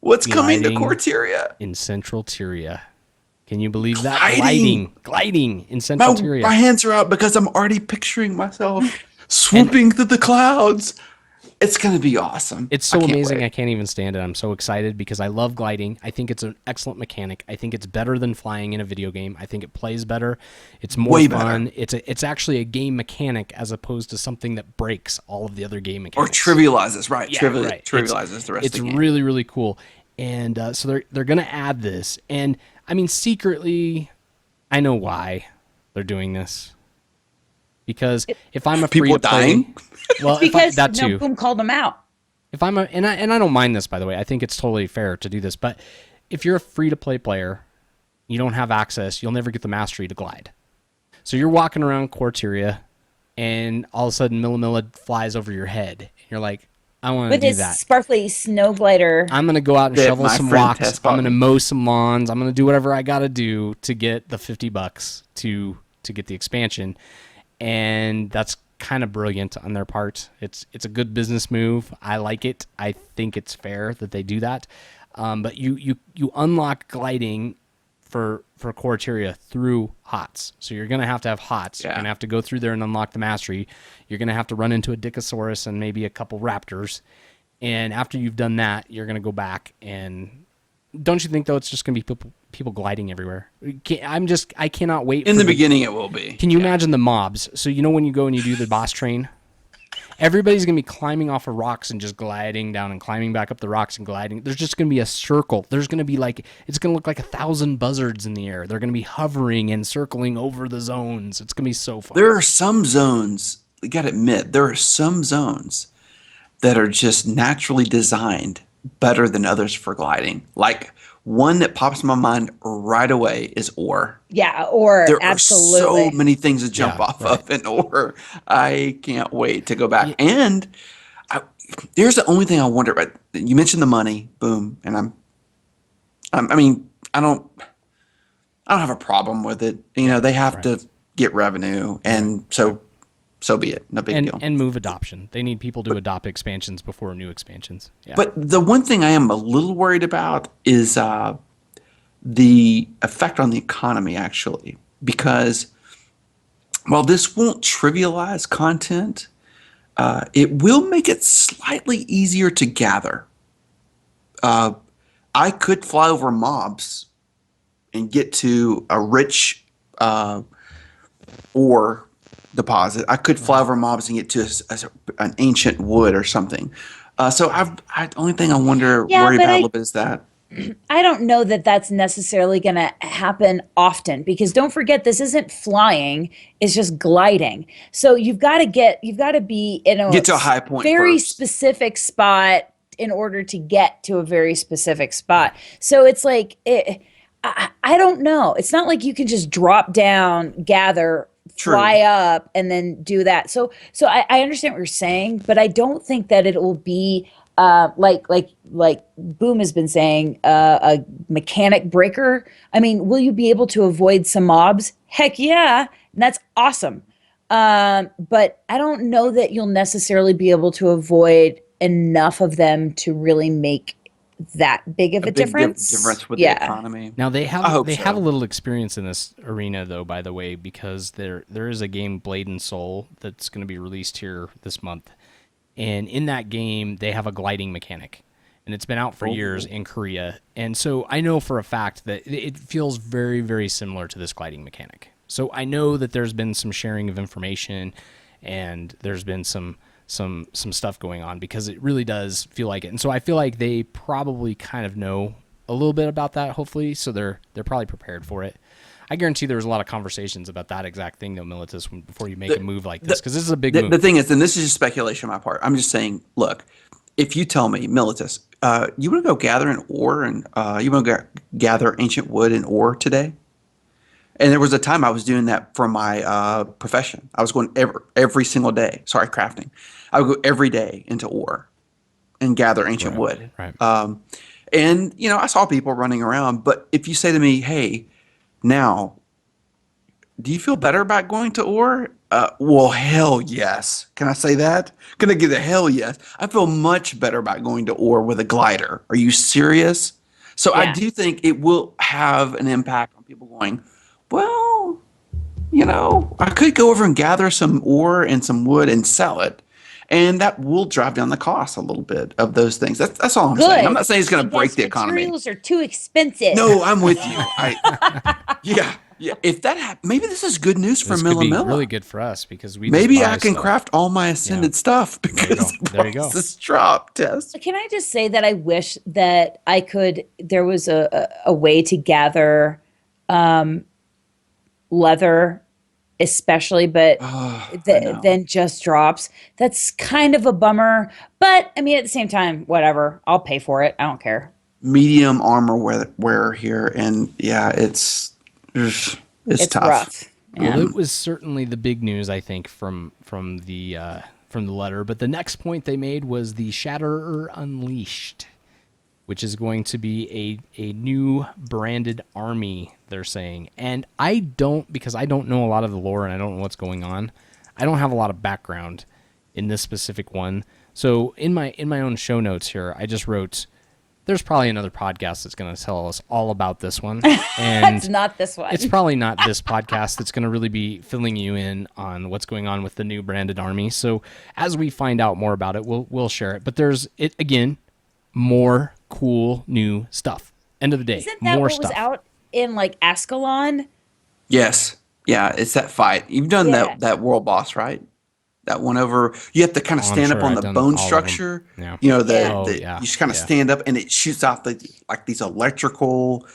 What's coming to gliding Corteria? in Central Tyria. Can you believe that? Gliding. Gliding in Central My Tyria. hands are out because I'm already picturing myself And swooping through the clouds. It's going to be awesome. it's I so can't amazing. wait. I can't even stand it. I'm so excited because I love gliding. I think it's an excellent mechanic. I think it's better than flying in a video game. I think it plays better. It's more Way fun. better. It's actually a game mechanic as opposed to something that breaks all of the other game Or mechanics. trivializes, right? Yeah, right. Trivializes the rest It's of the game. really really cool, and so they're gonna add this, and I mean secretly, I know why they're doing this because if I'm a free People to play, dying? well, Because that no, too. Boom called them out. If I'm a and I don't mind this by the way, I think it's totally fair to do this, but if you're a free to play player, you don't have access, you'll never get the mastery to glide. So you're walking around Corteria, and all of a sudden Millimilla flies over your head, and you're like, I want to With do his that. sparkly snow glider. I'm gonna go out and That shovel my some friend walks. Tess I'm bought gonna me. mow some lawns. I'm gonna do whatever I gotta do to get the $50 to get the expansion, and that's kind of brilliant on their part. It's a good business move. I like it. I think it's fair that they do that. But you unlock gliding for Corteria through HOTS. So you're gonna have to have HOTS. You're Yeah. gonna have to go through there and unlock the mastery. You're gonna have to run into a Dicosaurus and maybe a couple raptors. And after you've done that, you're gonna go back and don't you think though it's just gonna be people gliding everywhere? I cannot wait. In for the beginning, it will be. Can you imagine the mobs? So you know when you go and you do the boss train, everybody's gonna be climbing off of rocks and just gliding down and climbing back up the rocks and gliding. There's just gonna be a circle. There's gonna be like it's gonna look like 1,000 buzzards in the air. They're gonna be hovering and circling over the zones. It's gonna be so fun. There are some zones, you got to admit, there are some zones that are just naturally designed better than others for gliding. Like one that pops in my mind right away is ore. Yeah, or There are absolutely. so many things to jump Yeah, off right. of in ore. I can't wait to go back. And I, here's the only thing I wonder about. You mentioned the money, boom, and I mean, I don't have a problem with it. You know, they have to get revenue, and so be it. No big deal. And move adoption. They need people to adopt expansions before new expansions. Yeah. But the one thing I am a little worried about is the effect on the economy, actually, because while this won't trivialize content, it will make it slightly easier to gather. I could fly over mobs and get to a rich ore deposit. I could fly over mobs and get to an ancient wood or something. So the only thing I worry but about a little bit is that. I don't know that that's necessarily going to happen often because don't forget this isn't flying, it's just gliding. So you've got to be in a Get to a high point very first. specific spot in order to get to a very specific spot. So it's like I don't know. It's not like you can just drop down, gather, True. fly up, and then do that. So I understand what you're saying, but I don't think that it will be like Boom has been saying, a mechanic breaker. I mean, will you be able to avoid some mobs? Heck yeah, and that's awesome. But I don't know that you'll necessarily be able to avoid enough of them to really make that big of a Big difference. difference with Yeah. the economy. Now they I have hope they so. have a little experience in this arena though, by the way, because there is a game Blade and Soul that's going to be released here this month, and in that game they have a gliding mechanic, and it's been out for years in Korea, and so I know for a fact that it feels very very similar to this gliding mechanic. So I know that there's been some sharing of information, and there's been some stuff going on because it really does feel like it. And so I feel like they probably kind of know a little bit about that, hopefully, so they're probably prepared for it. I guarantee there was a lot of conversations about that exact thing, though, Militus, before you make a move like this, because this is a big move. The thing is, and this is just speculation on my part. I'm just saying, look, if you tell me, Militus, you want to go gather an ore and you want to gather ancient wood and ore today? And there was a time I was doing that for my profession. I was going every single day. Sorry, crafting. I would go every day into ore and gather ancient wood. Right. And I saw people running around. But if you say to me, "Hey, now Do you feel better about going to Ore? Well, hell yes. Can I say that? Can I get a hell yes? I feel much better about going to Ore with a glider. Are you serious? So I Yeah. do think it will have an impact on people going, well, I could go over and gather some ore and some wood and sell it. And that will drive down the cost a little bit of those things. That's all I'm saying. I'm not Good, saying it's going to break because the economy. materials are too expensive. No, I'm with you. Yeah, yeah. If that maybe this is good news for This could Milla be Milla. really good for us because we just Maybe I buy can stuff. craft all my Yeah. ascended stuff There you because go. the There you go. prices dropped. Tess. Can I just say that I wish that there was a way to gather leather, especially, but I know. then just drops. That's kind of a bummer. But I mean, at the same time, whatever. I'll pay for it. I don't care. Medium armor wearer here, and yeah, it's It's tough. rough. Well, Yeah. it was certainly the big news, I think, from the letter. But the next point they made was the Shatterer Unleashed, which is going to be a new branded army. They're saying, and because I don't know a lot of the lore and I don't know what's going on. I don't have a lot of background in this specific one. So in my own show notes here, I just wrote, there's probably another podcast that's going to tell us all about this one. And It's not this one. it's probably not this podcast that's going to really be filling you in on what's going on with the new branded army. So as we find out more about it, we'll share it. But there's it again, more cool new stuff. End of the day, Isn't that more what stuff. was out in like Ascalon? Yes, yeah, it's that fight. You've done Yeah. that world boss, right? That one over. You have to kind of Oh, I'm stand up sure on I've the done bone all of them. structure. Yeah. You know, Yeah. Oh, the yeah, you just kind of yeah. stand up and it shoots out like these electrical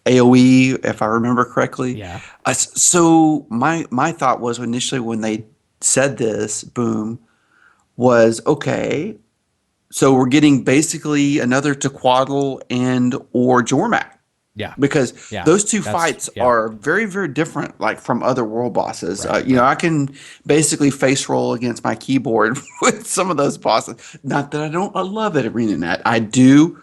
AOE, if I remember correctly. Yeah. So my thought was initially when they said this, boom, was okay. So we're getting basically another Tequatl and or Jormak. Yeah. Because Yeah. those two That's- fights yeah. are very, very different, like from other world bosses. Right, I can basically face roll against my keyboard with some of those bosses. Not that I love it, ArenaNet. I do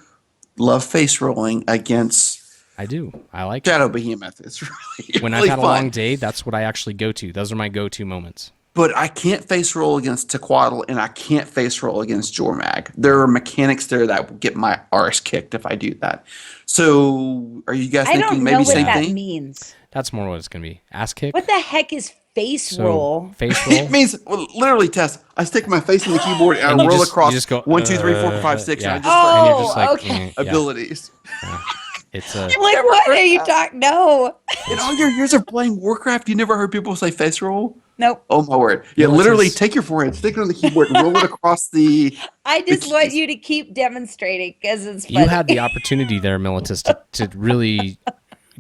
love face rolling against I do. I like it. Shadow Behemoth. It's really, When really I've had fun. a long day, that's what I actually go to. Those are my go-to moments. But I can't face roll against Tequatl and I can't face roll against Jormag. There are mechanics there that will get my arse kicked if I do that. So are you guys I thinking don't maybe know what same that thing? means. That's more what it's going to be. Ass kick. What the heck is face So, roll? face roll. It means literally, Tess. I stick my face in the keyboard and, And I you roll just- across you just go, 1, 2, 3, 4, 5, 6, yeah. and I just start And Oh, you're just like, okay. yeah. abilities. It's a Like, what are you talking? No. In all your years of playing Warcraft, you never heard people say face roll? Nope. Oh my word! Yeah, No, it's literally, just- take your forehead, stick it on the keyboard, and roll it across the. I just the want keys. you to keep demonstrating because it's funny. You had the opportunity there, Militus, to really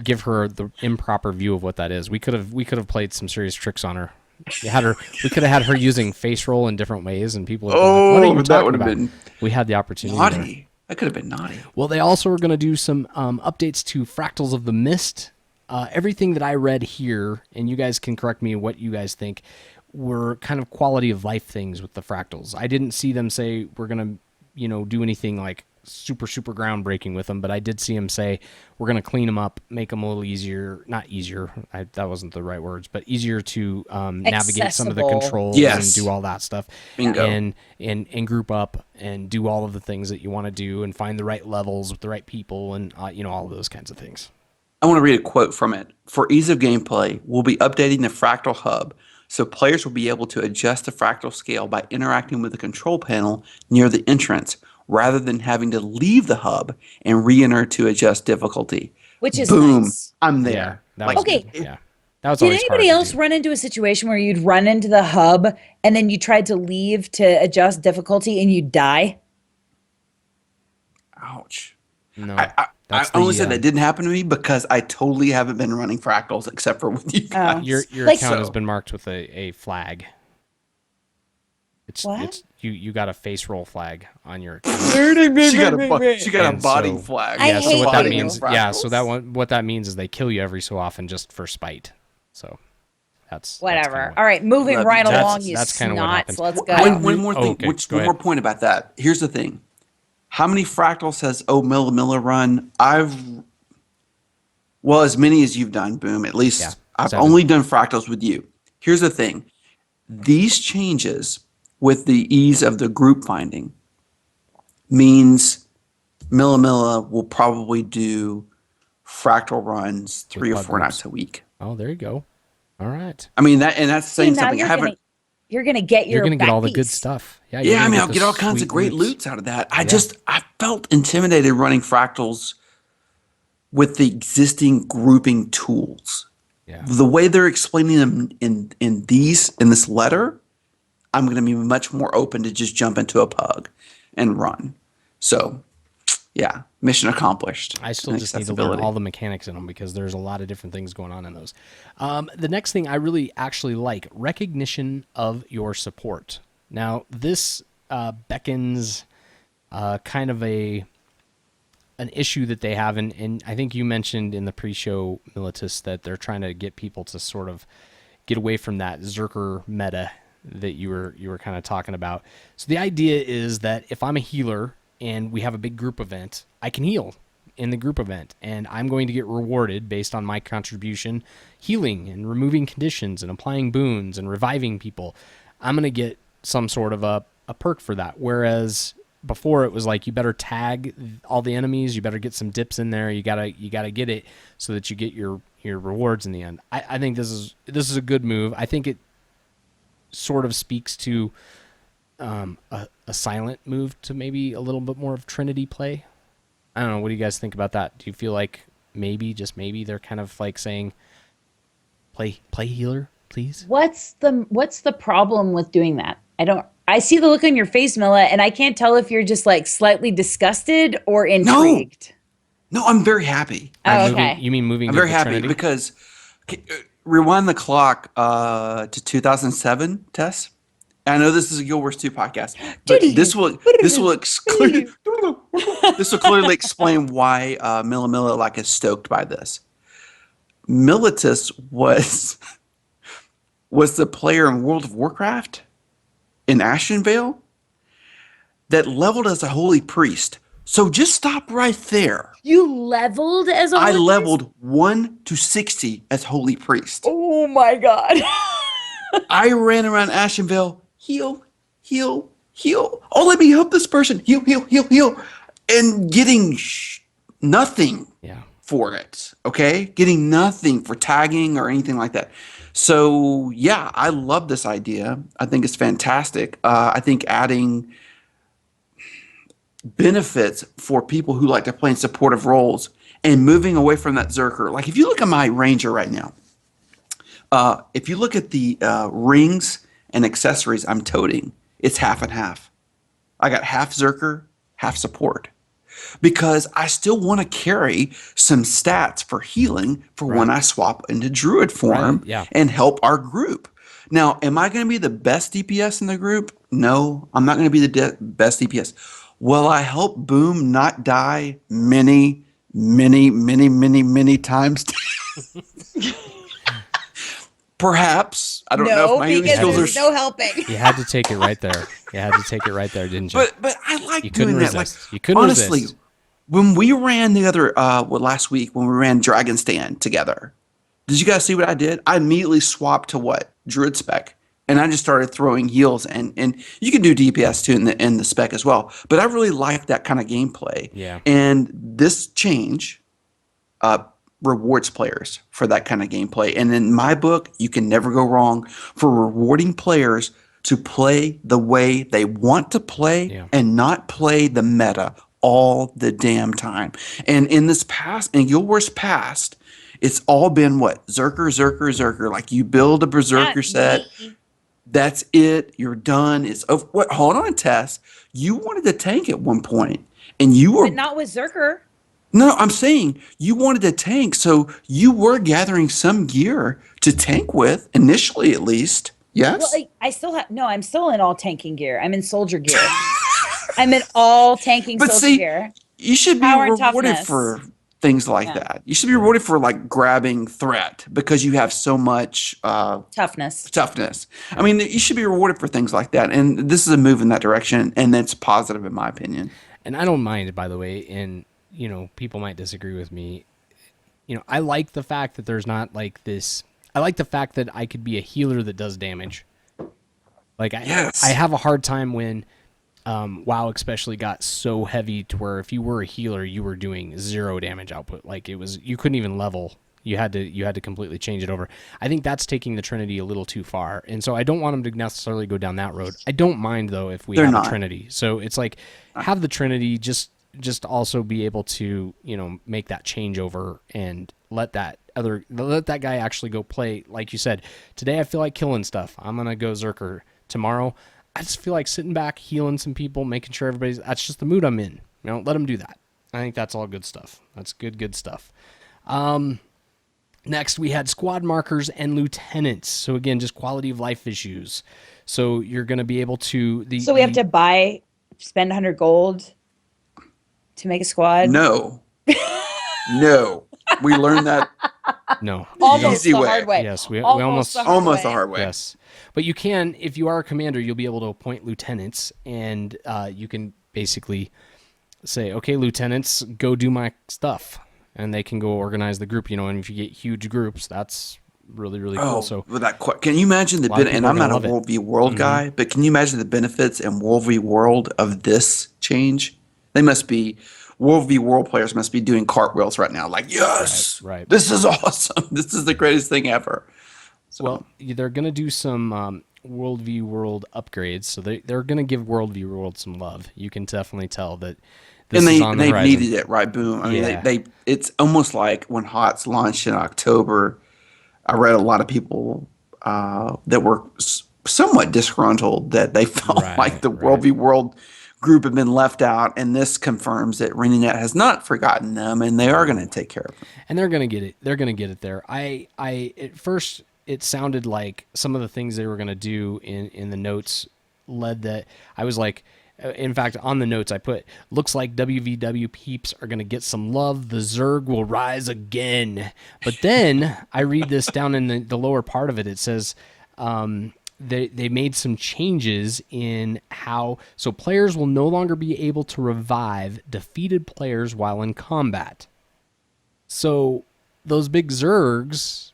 give her the improper view of what that is. We could have played some serious tricks on her. We could have had her using face roll in different ways, and people would have been like, what are you that talking would have about? been We had the opportunity. there. naughty. That could have been naughty. Well, they also are going to do some updates to Fractals of the Mist. Everything that I read here, and you guys can correct me what you guys think, were kind of quality of life things with the Fractals. I didn't see them say we're going to, do anything like super groundbreaking with them, but I did see them say we're going to clean them up, make them a little easier. Not easier, that wasn't the right words, but easier to navigate some of the Accessible. controls Yes. and do all that stuff. Bingo. And group up and do all of the things that you want to do and find the right levels with the right people and all of those kinds of things. I want to read a quote from it. For ease of gameplay, we'll be updating the Fractal Hub so players will be able to adjust the fractal scale by interacting with the control panel near the entrance rather than having to leave the hub and re-enter to adjust difficulty. Which is Boom. nice. I'm Yeah, there. that Like, was Okay. good. Yeah, that was Did always anybody hard else to do. run into a situation where you'd run into the hub and then you tried to leave to adjust difficulty and you die? ouch. No, I that's only the, said that didn't happen to me because I totally haven't been running fractals except for with you guys. Your Like- account has So- been marked with a flag. What? It's you got a face roll flag on your account. She got a And body so- flag. I Yeah, so hate what that you. means, what that means is they kill you every so often just for spite. So that's Whatever. kinda what- All right, moving Love right you. along, you that's kinda what snots. happens. Let's go. One more thing. Okay, go One more ahead. point about that. Here's the thing. How many fractals has Milla run? Well, as many as you've done, Boom. At Yeah, least I've 7. only done fractals with you. Here's the thing. These changes with the ease of the group finding means Milla will probably do fractal runs With 3 or pug 4 nights groups. a week. Oh, there you go. All right. I mean that's See, saying now something. I haven't. you're gonna get You're your going to get all back the good piece. stuff. Yeah, you're Yeah, going I to mean get I'll the get all kinds of sweet great loots. loots out of that. Yeah. I felt intimidated running fractals with the existing grouping tools. Yeah. The way they're explaining them in this letter, I'm going to be much more open to just jump into a pug and run. So, yeah, mission accomplished. I still And just need to learn accessibility. all the mechanics in them because there's a lot of different things going on in those. The next thing I really actually like recognition of your support. Now this beckons kind of an issue that they have, and I think you mentioned in the pre-show, Militus, that they're trying to get people to sort of get away from that Zerker meta that you were kind of talking about. So the idea is that if I'm a healer and we have a big group event, I can heal in the group event, and I'm going to get rewarded based on my contribution, healing and removing conditions and applying boons and reviving people. I'm going to get some sort of a perk for that. Whereas before it was like you better tag all the enemies, you better get some dips in there, you gotta get it so that you get your rewards in the end. I think this is a good move. I think it sort of speaks to a silent move to maybe a little bit more of Trinity play. I don't know. What do you guys think about that? Do you feel like maybe, just maybe, they're kind of like saying, play healer, please? What's the problem with doing that? I see the look on your face, Milla, and I can't tell if you're just like slightly disgusted or No, intrigued. no, I'm very happy. Oh, Actually, okay. You mean moving I'm to very the happy Trinity? because rewind the clock to 2007, Tess. I know this is a Guild Wars 2 podcast, but this will exclude this will clearly explain why Milla like is stoked by this. Militus was the player in World of Warcraft in Ashenvale that leveled as a holy priest. So just stop right there. You leveled as a I holy priest? leveled 1 to 60 as holy priest. Oh my god. I ran around Ashenvale, heal, heal, heal. Oh, let me help this person. Heal, heal, heal, heal. And getting nothing Yeah. for it. Okay. Getting nothing for tagging or anything like that. So, yeah, I love this idea. I think it's fantastic. I think adding benefits for people who like to play in supportive roles and moving away from that Zerker. Like, if you look at my Ranger right now, if you look at the rings and accessories I'm toting, it's half and half. I got half Zerker, half support. Because I still want to carry some stats for healing for when Right. I swap into Druid form Right, yeah. and help our group. Now, am I going to be the best DPS in the group? No, I'm not going to be the best DPS. Will I help Boom not die many, many, many, many, many times? Perhaps. I don't know if No, my healing because skills there's are. no helping. You had to take it right there. You had to take it right there, didn't you? But I like You couldn't doing that. Like, resist. You couldn't honestly, resist. when we ran the other last week when we ran Dragon Stand together, did you guys see what I did? I immediately swapped to what? Druid spec. And I just started throwing heals and you can do DPS too in the spec as well. But I really like that kind of gameplay. Yeah. And this change rewards players for that kind of gameplay. And in my book, you can never go wrong for rewarding players to play the way they want to play Yeah. and not play the meta all the damn time. And in Guild Wars past, it's all been what? Zerker, Zerker, Zerker. Like you build a Berserker Not set, me. that's it. You're done. It's over. What? Hold on, Tess. You wanted to tank at one point, and you were But not with Zerker. no. I'm saying you wanted to tank, so you were gathering some gear to tank with initially, at least. Yes. Well, I still have no. I'm still in all tanking gear. I'm in soldier gear. I'm in all tanking But soldier see, gear. you should be Power and rewarded toughness. for things like Yeah. that. You should be rewarded for like grabbing threat because you have so much Toughness. toughness. I mean, you should be rewarded for things like that. And this is a move in that direction, and that's positive in my opinion. And I don't mind, by the way, and people might disagree with me. I like the fact that there's not like this. I like the fact that I could be a healer that does damage. Like I Yes. have a hard time when WoW especially got so heavy to where if you were a healer, you were doing 0 damage output. Like you couldn't even level. You had to completely change it over. I think that's taking the Trinity a little too far, and so I don't want them to necessarily go down that road. I don't mind though if we They're have a not. Trinity. So it's like have the Trinity just also be able to make that changeover and let that guy actually go play. Like you said, today I feel like killing stuff. I'm gonna go Zerker. Tomorrow I just feel like sitting back, healing some people, making sure that's just the mood I'm in. Let them do that. I think that's all good stuff. That's good stuff. Next, we had squad markers and lieutenants. So again, just quality of life issues. So you're going to be able to So we have to spend 100 gold to make a squad. No. No. We learned that no Almost easy the way. hard way. Yes, we almost almost the hard way. yes, but you can if you are a commander, you'll be able to appoint lieutenants, and you can basically say, okay, lieutenants, go do my stuff. And they can go organize the group, and if you get huge groups, that's really, really cool. So with that, can you imagine the lot of benefit? people And are I'm not gonna a love it. World v World guy, but can you imagine the benefits in World v World of this change? They must be World v World players must be doing cartwheels right now. Like, yes, right. this is awesome. This is the greatest thing ever. So, Well, they're going to do some World v World upgrades, so they're going to give World v World some love. You can definitely tell that this and is on the they've horizon. needed it, right? Boom. I mean, Yeah. they it's almost like when HOTS launched in October. I read a lot of people that were somewhat disgruntled that they felt like the World v World group had been left out, and this confirms that ReneNet has not forgotten them, and they are going to take care of them. And they're going to get it. They're going to get it there. At first it sounded like some of the things they were going to do in the notes led that I was like, in fact, on the notes I put, looks like WVW peeps are going to get some love. The Zerg will rise again. But then I read this down in the lower part of it. It says they made some changes in how, so players will no longer be able to revive defeated players while in combat. So those big Zergs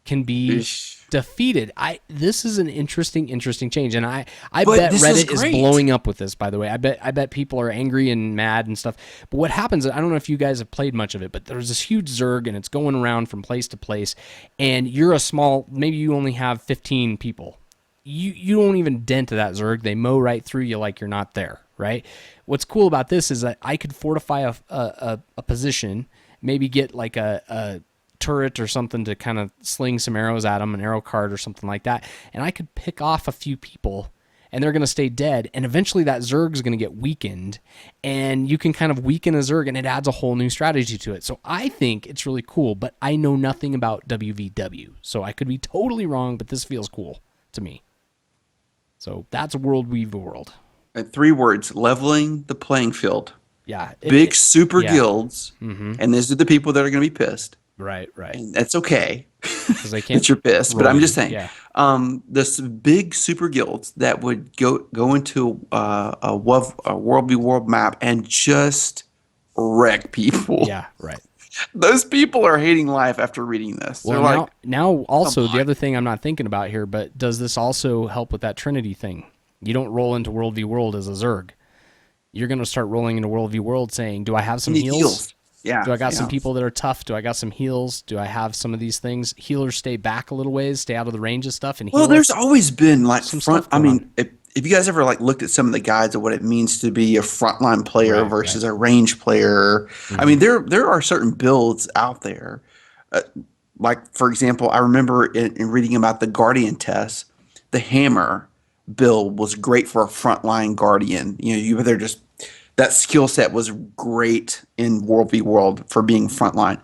can be defeated. This is an interesting change, and I bet Reddit is blowing up with this. By the way, I bet people are angry and mad and stuff. But what happens? I don't know if you guys have played much of it, but there's this huge Zerg, and it's going around from place to place, and you're a small. Maybe you only have 15 people. You don't even dent that Zerg. They mow right through you like you're not there. Right. What's cool about this is that I could fortify a position, maybe get like a turret or something to kind of sling some arrows at them, an arrow card or something like that, and I could pick off a few people and they're going to stay dead, and eventually that Zerg is going to get weakened, and you can kind of weaken a Zerg and it adds a whole new strategy to it. So I think it's really cool, but I know nothing about WVW, so I could be totally wrong, but this feels cool to me. So that's World v World. 3 words: leveling the playing field. Yeah. Big super guilds, and these are the people that are going to be pissed. Right. And that's okay Because they can't. that you're pissed. But I'm just saying, Yeah. this big super guilds that would go into a World v World map and just wreck people. Yeah. Right. Those people are hating life after reading this. Well, They're like, now also the other thing I'm not thinking about here, but does this also help with that Trinity thing? You don't roll into World v World as a Zerg. You're going to start rolling into World v World saying, do I have some heals? Yeah. Do I got some people that are tough? Do I got some heals? Do I have some of these things? Healers stay back a little ways, stay out of the range of stuff. And well, there's always been like stuff I going mean, if you guys ever like looked at some of the guides of what it means to be a frontline player versus a range player, I mean, there are certain builds out there. Like for example, I remember in reading about the Guardian test, the hammer build was great for a frontline Guardian. They're just that skill set was great in World v World for being frontline.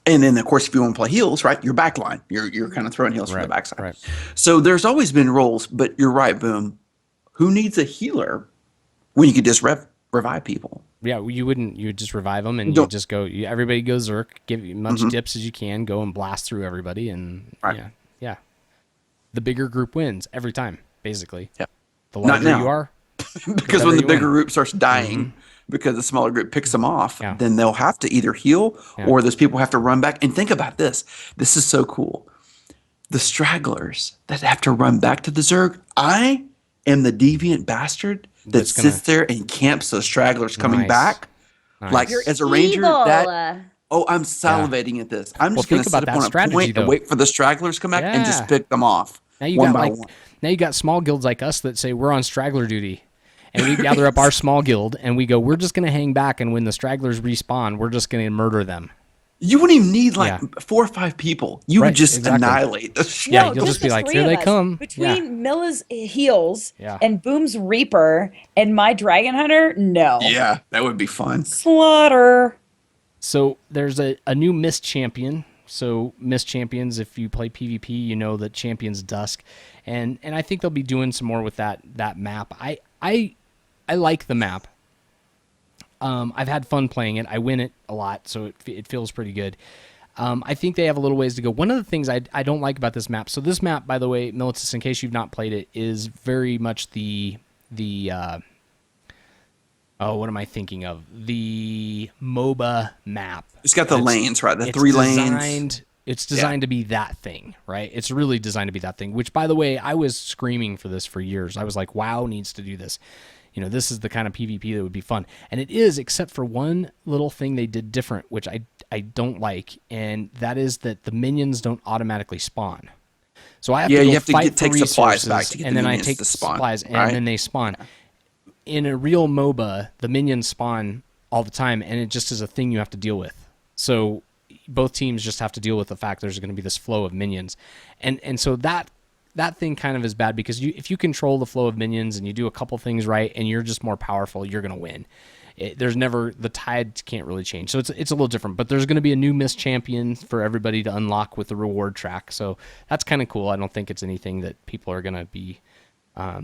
And then, of course, if you want to play heals, right, you're backline. You're kind of throwing heals from the backside. Right. So there's always been roles, but you're right, Boom. Who needs a healer when you could just revive people? Yeah, you wouldn't. You would just revive them, and you just go. Everybody goes Zerk. Give you much dips as you can. Go and blast through everybody, and yeah. The bigger group wins every time, basically. Yeah. The larger you are, because when the bigger group starts dying, because the smaller group picks them off, Yeah. then they'll have to either heal Yeah. or those people have to run back. And think about this. This is so cool. The stragglers that have to run back to the Zerg. I am the deviant bastard that That's gonna- sits there and camps those stragglers coming Nice. back. Nice. Like You're as a ranger, evil. that I'm salivating at this. I'm just going think to sit about up that on a strategy, point though. and wait for the stragglers to come back and just Yeah. pick them off Now you one got by like one. now you got small guilds like us that say we're on straggler duty, and we gather up our small guild and we go, we're just going to hang back, and when the stragglers respawn, we're just going to murder them. You wouldn't even need like Yeah. 4 or 5 people. You Right, would just exactly. annihilate the Yeah, No, you'll just be the like, three here of they us. come. Between Yeah. Milla's heals Yeah. and Boom's Reaper and my Dragon Hunter, no. Yeah, that would be fun. Slaughter. So there's a new Mist champion. So Mist champions, if you play PvP, you know that Champion's Dusk, and I think they'll be doing some more with that map. I like the map. I've had fun playing it. I win it a lot, so it feels pretty good. I think they have a little ways to go. One of the things I don't like about this map. So this map, by the way, Militus, in case you've not played it, is very much the what am I thinking of? The MOBA map. It's got the lanes, right? The It's 3 lanes. It's designed to be that thing, right? It's really designed to be that thing, which, by the way, I was screaming for this for years. I was like, WoW needs to do this. You know, this is the kind of PvP that would be fun. And it is, except for one little thing they did different, which I don't like, and that is that the minions don't automatically spawn. So I have to go you have to fight take for supplies resources, back to get and the then I minions take to spawn, supplies, and right? then they spawn. In a real MOBA, the minions spawn all the time, and it just is a thing you have to deal with. So both teams just have to deal with the fact there's going to be this flow of minions, and so that thing kind of is bad because if you control the flow of minions and you do a couple things right and you're just more powerful, you're going to win. The tide can't really change, so it's a little different. But there's going to be a new Mist champion for everybody to unlock with the reward track, so that's kind of cool. I don't think it's anything that people are going to be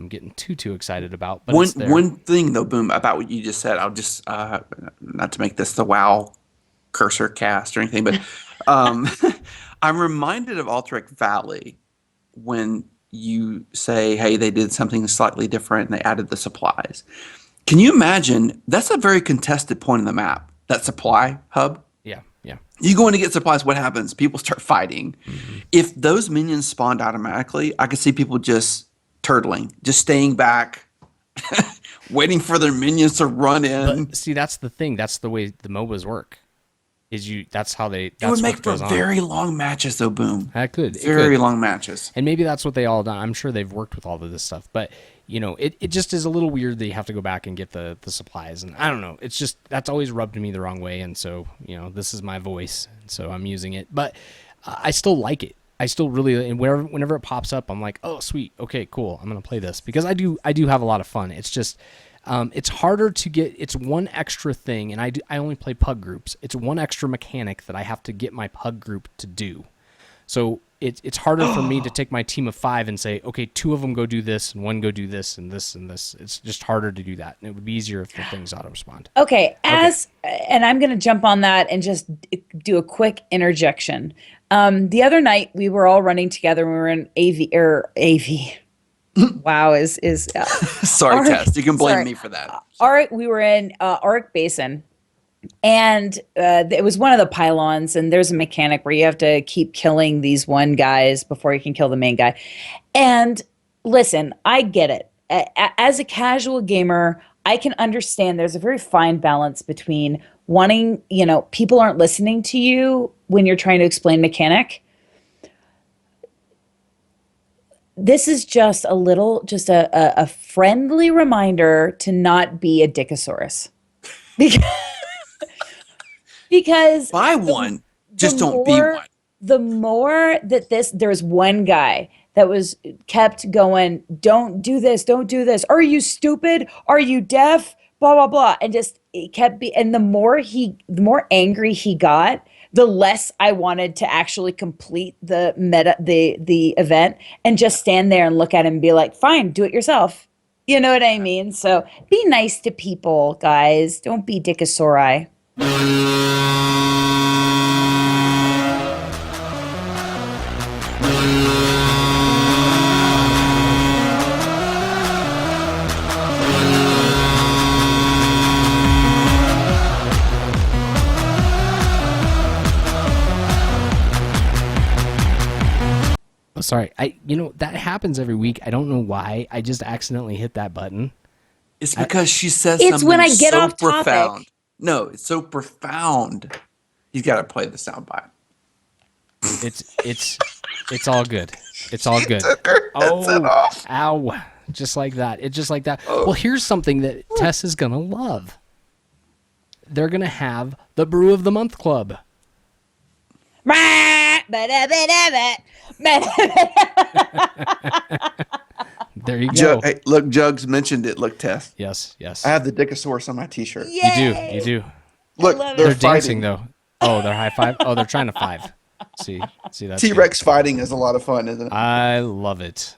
getting too excited about. But One thing though, Boom, about what you just said, I'll just not to make this the WoW cursor cast or anything, but I'm reminded of Alterac Valley when you say, hey, they did something slightly different and they added the supplies. Can you imagine? That's a very contested point in the map, that supply hub. yeah. You go in to get supplies, what happens? People start fighting. Mm-hmm. If those minions spawned automatically, I could see people just turtling, just staying back, waiting for their minions to run in. But see, that's the thing. That's the way the MOBAs work. That's how they. It would make for very long matches, though. Boom. That could very long matches. And maybe that's what they all done. I'm sure they've worked with all of this stuff, but you know, it just is a little weird that you have to go back and get the supplies. And I don't know. It's just that's always rubbed me the wrong way. And so you know, this is my voice, and so I'm using it. But I still like it. I still really, and whenever it pops up, I'm like, oh sweet, okay, cool. I'm gonna play this because I do have a lot of fun. It's just. It's harder to get. It's one extra thing, and I only play pug groups. It's one extra mechanic that I have to get my pug group to do. So it's harder for me to take my team of 5 and say, okay, 2 of them go do this, and 1 go do this, and this, and this. It's just harder to do that, and it would be easier if the things auto respond. Okay, and I'm going to jump on that and just do a quick interjection. The other night we were all running together. We were in AV. WoW is sorry, Tess. You can blame me for that. We were in Auric Basin, and it was one of the pylons. And there's a mechanic where you have to keep killing these one guys before you can kill the main guy. And listen, I get it. As a casual gamer, I can understand there's a very fine balance between wanting, people aren't listening to you when you're trying to explain mechanic. This is just a friendly reminder to not be a dickosaurus. Because buy one, just don't be one. The more that there's one guy that was kept going, don't do this. Are you stupid? Are you deaf? Blah, blah, blah. And just it kept and the more angry he got, the less I wanted to actually complete the event and just stand there and look at him and be like, fine, do it yourself. You know what I mean? So be nice to people, guys. Don't be dickosauri. Sorry. That happens every week. I don't know why. I just accidentally hit that button. It's because she says It's something when I get so off topic. profound. No, it's so profound. He's got to play the soundbite. It's all good. It's all good. Took her headset off. Ow. Just like that. It's just like that. Well, here's something that Tess is going to love. They're going to have the Brew of the Month Club. There you go. Hey, look, Jugs mentioned it. Look, Tess. Yes. I have the Dickosaurus on my T-shirt. You do. Look, They're dancing though. Oh, they're high five. Oh, they're trying to five. See that. T-Rex fighting is a lot of fun, isn't it? I love it.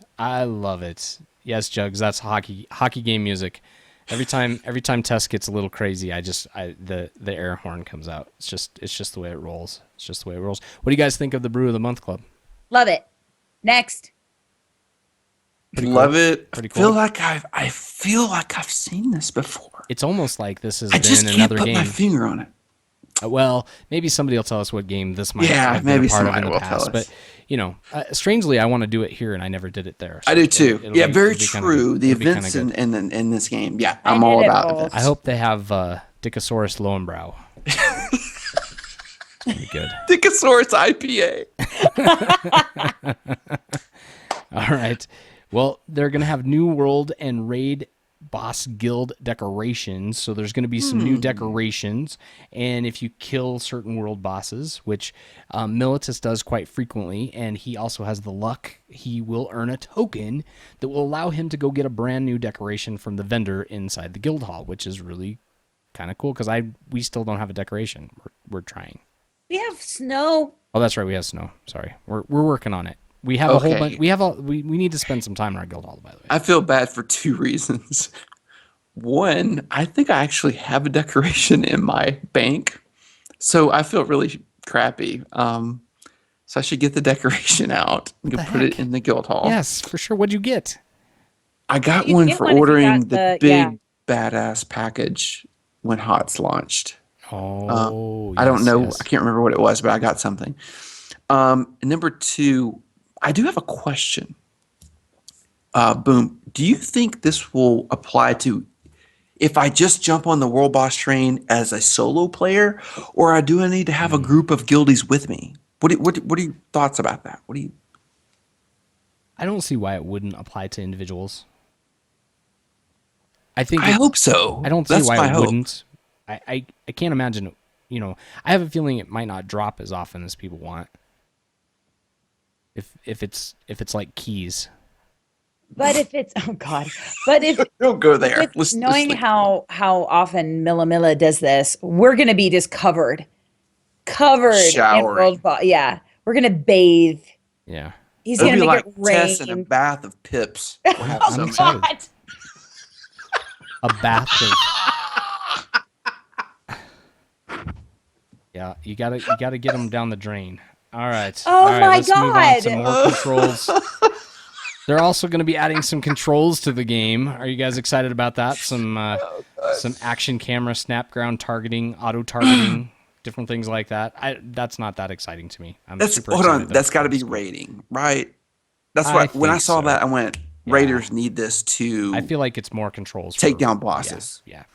Yes, Jugs. That's hockey game music. Every time Tess gets a little crazy, the air horn comes out. It's just the way it rolls. What do you guys think of the Brew of the Month Club? Love it. Next. Love it. Pretty I cool. feel like I've seen this before. It's almost like this has I just been can't another put game. my finger on it. Well, maybe somebody will tell us what game this might Yeah, have been maybe a part of in somebody the will past. tell us. But strangely, I want to do it here, and I never did it there. So I do too. it'll Very be kinda true. good. The It'll be events kinda good. in this game. Yeah, I I'm all did it about both. events. I hope they have Dickosaurus Lowenbrow. Pretty good. Dickosaurus IPA. All right. Well, they're going to have New World and Raid Boss Guild decorations. So there's going to be some new decorations. And if you kill certain world bosses, which Militus does quite frequently, and he also has the luck, he will earn a token that will allow him to go get a brand new decoration from the vendor inside the guild hall, which is really kind of cool because we still don't have a decoration. We're trying. We have snow. Oh, that's right. We have snow. Sorry. We're working on it. We have a whole bunch. We need to spend some time in our guild hall, by the way. I feel bad for two reasons. One, I think I actually have a decoration in my bank, so I feel really crappy. So I should get the decoration out and go put it in the guild hall. Yes, for sure. What'd you get? I got You one get for one if you ordering got the the- big badass package when HOTS launched. Oh, I don't know. yes. I can't remember what it was, but I got something. And number two, I do have a question. Boom. Do you think this will apply to if I just jump on the World Boss train as a solo player, or do I need to have a group of guildies with me? What are your thoughts about that? I don't see why it wouldn't apply to individuals. I hope so. I don't see That's why my it hope. wouldn't. I can't imagine. I have a feeling it might not drop as often as people want. If it's like keys. But if it's but if Don't go there. with knowing how often Milla does this, we're gonna be just covered in Showering. World Boss. Yeah, we're gonna bathe. Yeah. He's It'll gonna be make like it rain. Tess in a bath of pips. We'll have I'm some- excited. God. A bath of. Yeah, you gotta get them down the drain. All right. Oh All right, my let's move on to God. more controls. They're also going to be adding some controls to the game. Are you guys excited about that? Some action camera, snap ground targeting, auto targeting, different things like that. That's not that exciting to me. I'm super Hold excited on. that That's got to it's be rating, right? That's I why when I think saw so. that, I went, Raiders need this to I feel like it's more controls. take for- down bosses. Yeah.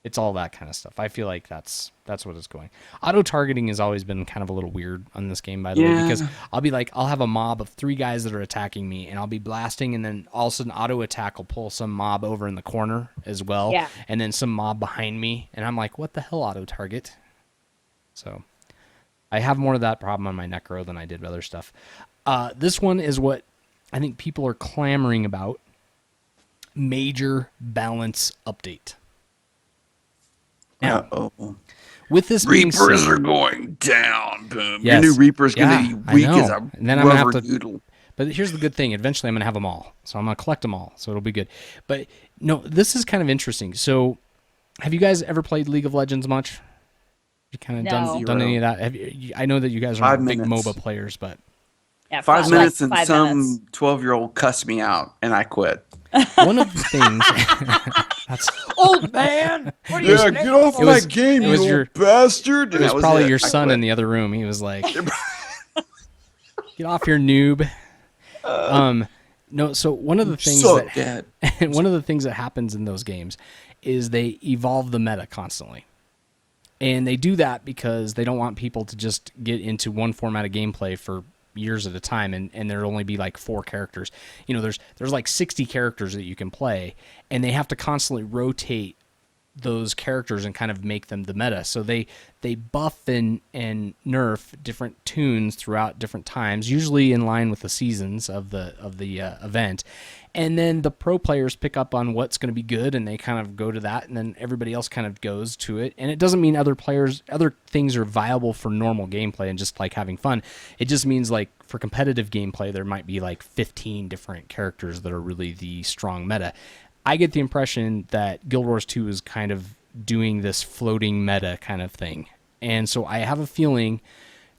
It's all that kind of stuff. I feel like that's what it's going. Auto targeting has always been kind of a little weird on this game, by the way, Yeah. because I'll have a mob of 3 guys that are attacking me, and I'll be blasting, and then all of a sudden auto attack will pull some mob over in the corner as well, Yeah. and then some mob behind me, and I'm like, what the hell, auto target? So I have more of that problem on my Necro than I did with other stuff. This one is what I think people are clamoring about. Major balance update. Now, Uh-oh. with this being Reapers said, are going down. Boom. Yes. Your new Reaper's going Yeah, to I be weak as know. a And then I'm gonna have rubber to- noodle. but here's the good thing. Eventually, I'm going to have them all. So I'm going to collect them all. So it'll be good. But no, this is kind of interesting. So have you guys ever played League of Legends much? You kind of No. done any of that? I know that you guys are 5 not big minutes. MOBA players, but Yeah, 5 minutes like and 5 some minutes. 12-year-old cussed me out, and I quit. one of the things that's Old man. What are Yeah, you get off It was- game, it was you your- old bastard. it was probably your son in the other room. He was like, "Get off your noob." No, so one of the things So that dead. one of the things that happens in those games is they evolve the meta constantly. And they do that because they don't want people to just get into one format of gameplay for years at a time, and there'll only be like 4 characters. There's like 60 characters that you can play, and they have to constantly rotate those characters and kind of make them the meta. So they buff and nerf different tunes throughout different times, usually in line with the seasons of the event. And then the pro players pick up on what's going to be good, and they kind of go to that, and then everybody else kind of goes to it. And it doesn't mean other things are viable for normal gameplay and just like having fun. It just means like for competitive gameplay, there might be like 15 different characters that are really the strong meta. I get the impression that Guild Wars 2 is kind of doing this floating meta kind of thing. And so I have a feeling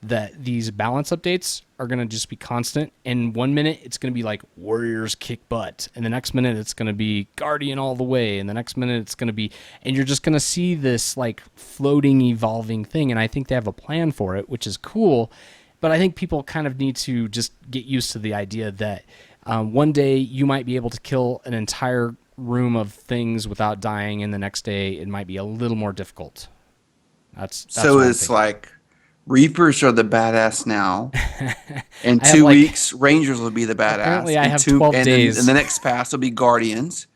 that these balance updates are going to just be constant. And 1 minute it's going to be like Warriors kick butt, and the next minute it's going to be Guardian all the way, and the next minute it's going to be, and you're just going to see this like floating, evolving thing. And I think they have a plan for it, which is cool. But I think people kind of need to just get used to the idea that one day you might be able to kill an entire room of things without dying, and the next day it might be a little more difficult. That's So what I'm it's thinking. like Reapers are the badass now. In I have, 2 like- weeks, Rangers will be the badass. Apparently I In have two- 12 and days. Then, and the next pass will be Guardians.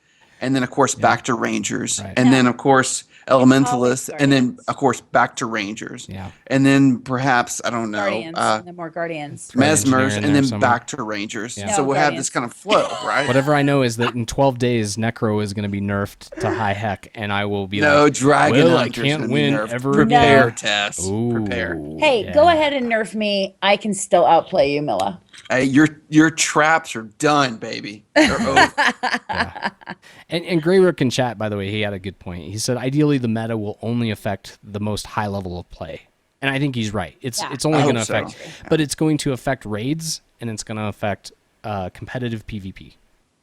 And then, of course, back to Rangers. Right. And then, of course, Elementalists. Always And then, Guardians. of course, back to Rangers. Yeah. And then perhaps, I don't know, Guardians. And then more Guardians. Threat engineer Mesmers, in and there then somewhere. back to Rangers. Yeah. So No, we'll have Guardians. this kind of flow, right? Whatever I know is that in 12 days, Necro is going to be nerfed to high heck, and I will be No, like, Dragon well, I Hunter's can't gonna be win nerfed. ever Prepare, again. Tess. Ooh, Prepare. Hey, yeah. go ahead and nerf me. I can still outplay you, Milla. Hey, your traps are done, baby. They're over. And Grey Rook in chat, by the way, he had a good point. He said, ideally, the meta will only affect the most high level of play. And I think he's right. It's only I going to hope so. affect, but it's going to affect raids, and it's going to affect competitive PvP.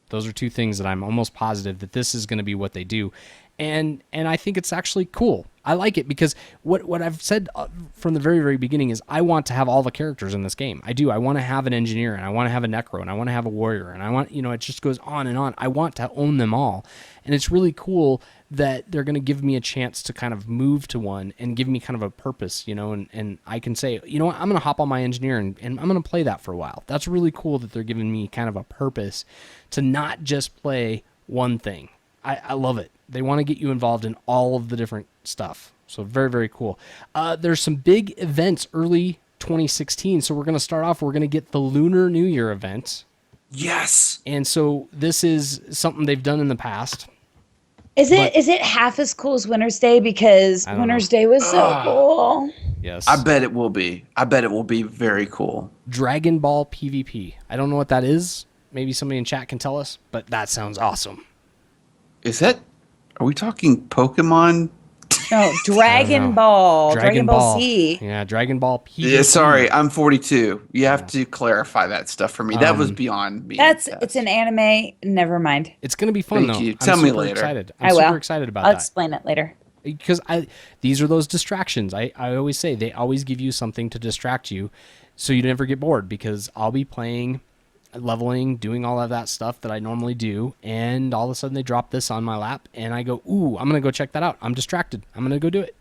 Those are 2 things that I'm almost positive that this is going to be what they do. And I think it's actually cool. I like it because what I've said from the very, very beginning is I want to have all the characters in this game. I do. I want to have an engineer, and I want to have a necro, and I want to have a warrior, and I want, it just goes on and on. I want to own them all. And it's really cool that they're going to give me a chance to kind of move to one and give me kind of a purpose, and I can say, I'm going to hop on my engineer and I'm going to play that for a while. That's really cool that they're giving me kind of a purpose to not just play one thing. I love it. They want to get you involved in all of the different stuff. So very, very cool. There's some big events early 2016. So we're going to start off, we're going to get the Lunar New Year event. Yes. And so this is something they've done in the past. Is it half as cool as Winter's Day? Because don't Winter's know. Day was so cool. Yes. I bet it will be. I bet it will be very cool. Dragon Ball PvP. I don't know what that is. Maybe somebody in chat can tell us, but that sounds awesome. Is that? Are we talking Pokemon? No, Dragon Ball. Dragon Ball Z. Yeah, Dragon Ball PvP. Yeah, sorry, I'm 42. You have to clarify that stuff for me. That was beyond me. It's an anime. Never mind. It's going to be fun, Thank though. you. I'm Tell me super later. Excited. I I'm will. super excited about I'll that. explain it later. Because these are those distractions. I always say they always give you something to distract you so you never get bored, because I'll be playing, leveling, doing all of that stuff that I normally do, and all of a sudden they drop this on my lap and I go, ooh, I'm going to go check that out. I'm distracted. I'm going to go do it.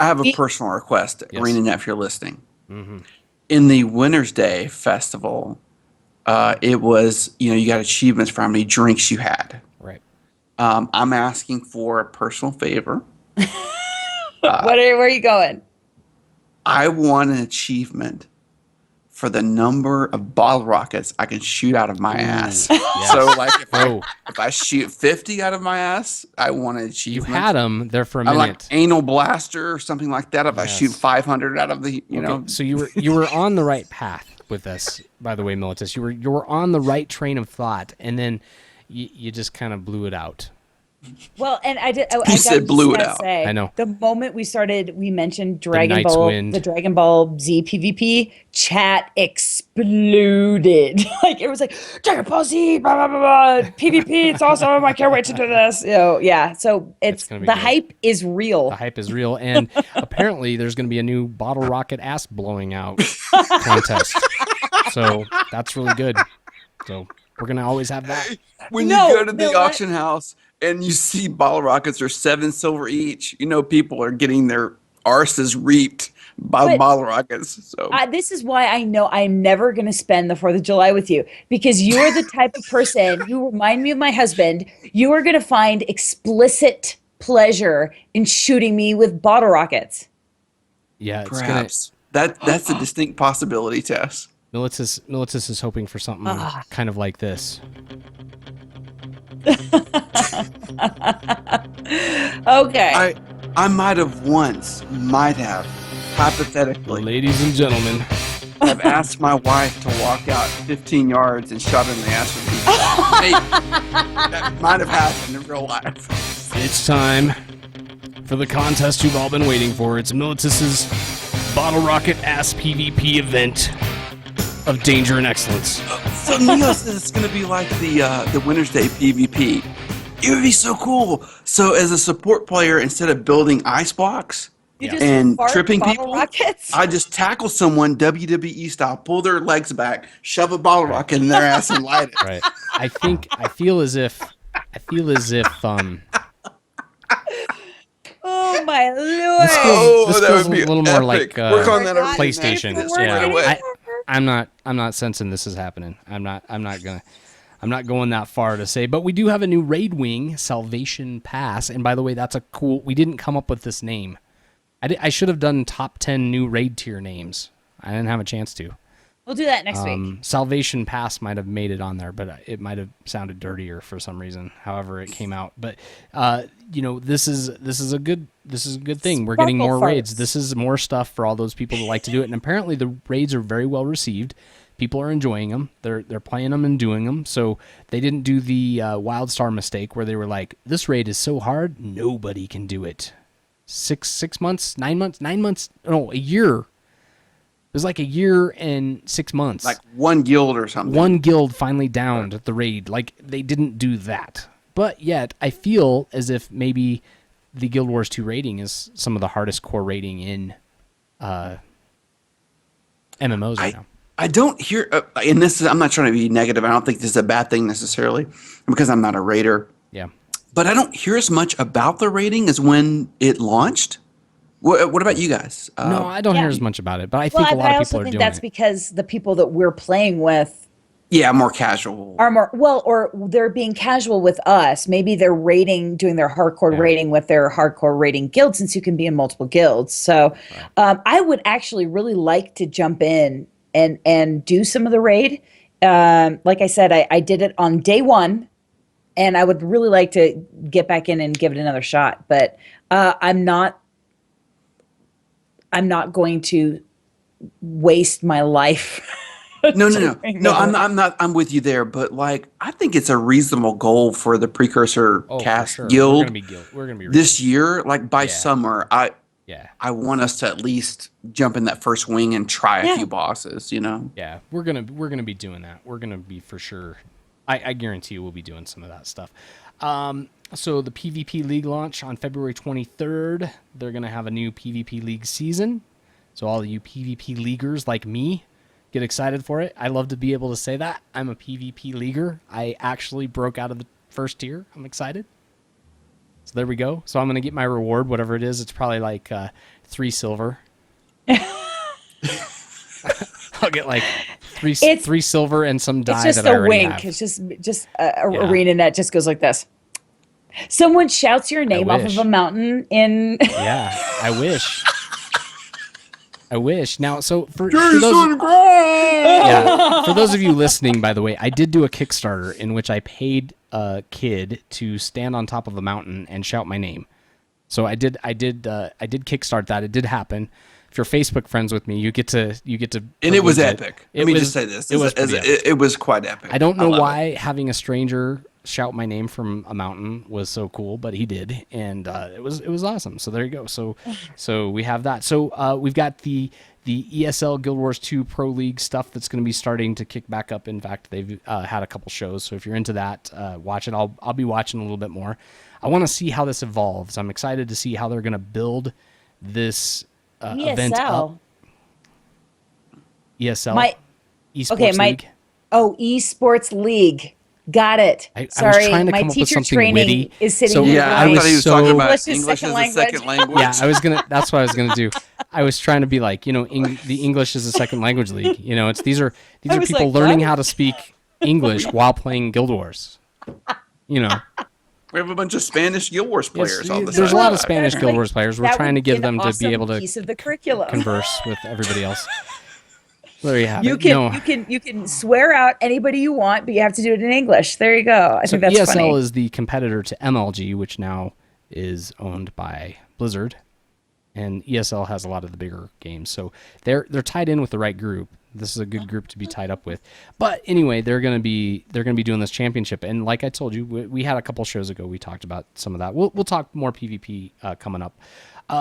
I have a personal request, Yes. Arena, if you're listening. In the Winter's Day festival, it was, you got achievements for how many drinks you had. Right. I'm asking for a personal favor. Where are you going? I want an achievement for the number of bottle rockets I can shoot out of my ass. yes. So, like, Oh, if I shoot 50 out of my ass, I want an you achievement. had them there for a I minute. like anal blaster or something like that. If I Yes. shoot 500 out of the, Okay, so you were on the right path with this, by the way, Militus. You were on the right train of thought, and then you just kind of blew it out. Well, and I did. You said blew it out. Say, I know. The moment we mentioned Dragon Knight's Ball, Wind. the Dragon Ball Z PvP, chat exploded. Like it was like Dragon Ball Z, blah blah blah blah. PvP, it's awesome. I can't wait to do this. Yeah. So it's gonna be the good. hype is real. The hype is real, and apparently there's going to be a new bottle rocket ass blowing out contest. So that's really good. So we're gonna always have that. When No, you go to the Bill, auction house and you see bottle rockets are 7 silver each, you know people are getting their arses reaped by But bottle rockets. So this is why I know I'm never going to spend the 4th of July with you, because you are the type of person, you remind me of my husband. You are going to find explicit pleasure in shooting me with bottle rockets. Yeah, it's gonna. perhaps that's a distinct possibility, Tess. Militus is hoping for something Ah. kind of like this. Okay. I might have hypothetically Ladies and gentlemen, have asked my wife to walk out 15 yards and shot her in the ass with me. Maybe. That might have happened in real life. it's time for the contest you've all been waiting for. It's Militus's Bottle Rocket Ass PvP event of danger and excellence. So Neo says it's going to be like the Winter's Day PvP. It would be so cool. So as a support player, instead of building ice blocks You Yeah. just and fart tripping bottle people, rockets? I just tackle someone WWE style, pull their legs back, shove a bottle rocket in their ass, and light it. Right. I feel as if Oh my lord. this that feels would be a little more like epic. Work on that Oh my God. PlayStation. It's the Yeah. word. I'm not sensing this is happening. I'm not going that far to say, but we do have a new raid wing, Salvation Pass. And by the way, that's a cool. We didn't come up with this name. I should have done top 10 new raid tier names. I didn't have a chance to. We'll do that next week. Salvation Pass might have made it on there, but it might have sounded dirtier for some reason. However, it came out. But this is a good thing. We're getting more Sparkle raids. farts. This is more stuff for all those people that like to do it. And apparently, the raids are very well received. People are enjoying them. They're playing them and doing them. So they didn't do the WildStar mistake where they were like, "This raid is so hard, nobody can do it." 6 months, 9 months. No, a year. It was like a year and 6 months. Like one guild or something. One guild finally downed the raid. Like, they didn't do that. But yet, I feel as if maybe the Guild Wars 2 rating is some of the hardest core rating in MMOs right now. I don't hear, and this is, I'm not trying to be negative. I don't think this is a bad thing necessarily because I'm not a raider. Yeah. But I don't hear as much about the rating as when it launched. What about you guys? No, I don't Yeah. hear as much about it, but I Well, think a lot I of also people are think doing that's it. because the people that we're playing with Yeah, more casual. are more well, or they're being casual with us. Maybe they're doing their hardcore rating with their hardcore rating guild, since you can be in multiple guilds. So I would actually really like to jump in and do some of the raid. Like I said, I did it on day one, and I would really like to get back in and give it another shot. But I'm not going to waste my life. No. doing No, the- I'm not. I'm with you there. But like, I think it's a reasonable goal for the Precursor Oh, for Cast sure. Guild We're gonna be this year. Like by Yeah. summer, Yeah. I want us to at least jump in that first wing and try a Yeah. few bosses. You know. Yeah, we're gonna be doing that. We're gonna be for sure. I guarantee you we'll be doing some of that stuff. So the PvP League launch on February 23rd. They're gonna have a new PvP League season. So all you PvP leaguers like me, get excited for it. I love to be able to say that I'm a PvP leaguer. I actually broke out of the first tier. I'm excited. So there we go. So I'm gonna get my reward, whatever it is. It's probably like 3 silver. I'll get like three silver and some dye It's just that I a already wink. have. It's just arena net just goes like this. Someone shouts your name off wish. of a mountain in. Yeah, I wish. I wish. Now, so for Jason those, Gray! yeah, for those of you listening, by the way, I did do a Kickstarter in which I paid a kid to stand on top of a mountain and shout my name. So I did kickstart that. It did happen. If you're Facebook friends with me, you get to. And it was privilege epic. It Let me was- just say this. It was pretty epic. It was quite epic. I don't know love why it. having a stranger shout my name from a mountain was so cool, but he did, and it was awesome. So there you go. So we have that. So we've got the ESL Guild Wars 2 Pro League stuff that's going to be starting to kick back up. In fact, they've had a couple shows. So if you're into that, watch it. I'll be watching a little bit more. I want to see how this evolves. I'm excited to see how they're going to build this event up. ESL. ESL. My Esports okay, my League. Oh, esports league. Got it. I was Sorry, trying to my come up with teacher something training witty. is sitting So here Yeah, I I going, thought he was so talking about English is English second as a second language. yeah, I was gonna. That's what I was gonna do. I was trying to be like, the English is a second language league. It's these I are was people like, learning what? how to speak English while playing Guild Wars. You know, We have a bunch of Spanish Guild Wars players on the there's side. a lot of Well, Spanish that's Guild like- Wars players. We're that trying would to be give an them to be awesome able to piece of the curriculum. converse with everybody else. There you have You it. can No. you can swear out anybody you want, but you have to do it in English. There you go. I So think that's ESL funny. is the competitor to MLG, which now is owned by Blizzard, and ESL has a lot of the bigger games. So they're tied in with the right group. This is a good group to be tied up with. But anyway, they're gonna be doing this championship, and like I told you, we had a couple shows ago. We talked about some of that. We'll talk more PvP coming up.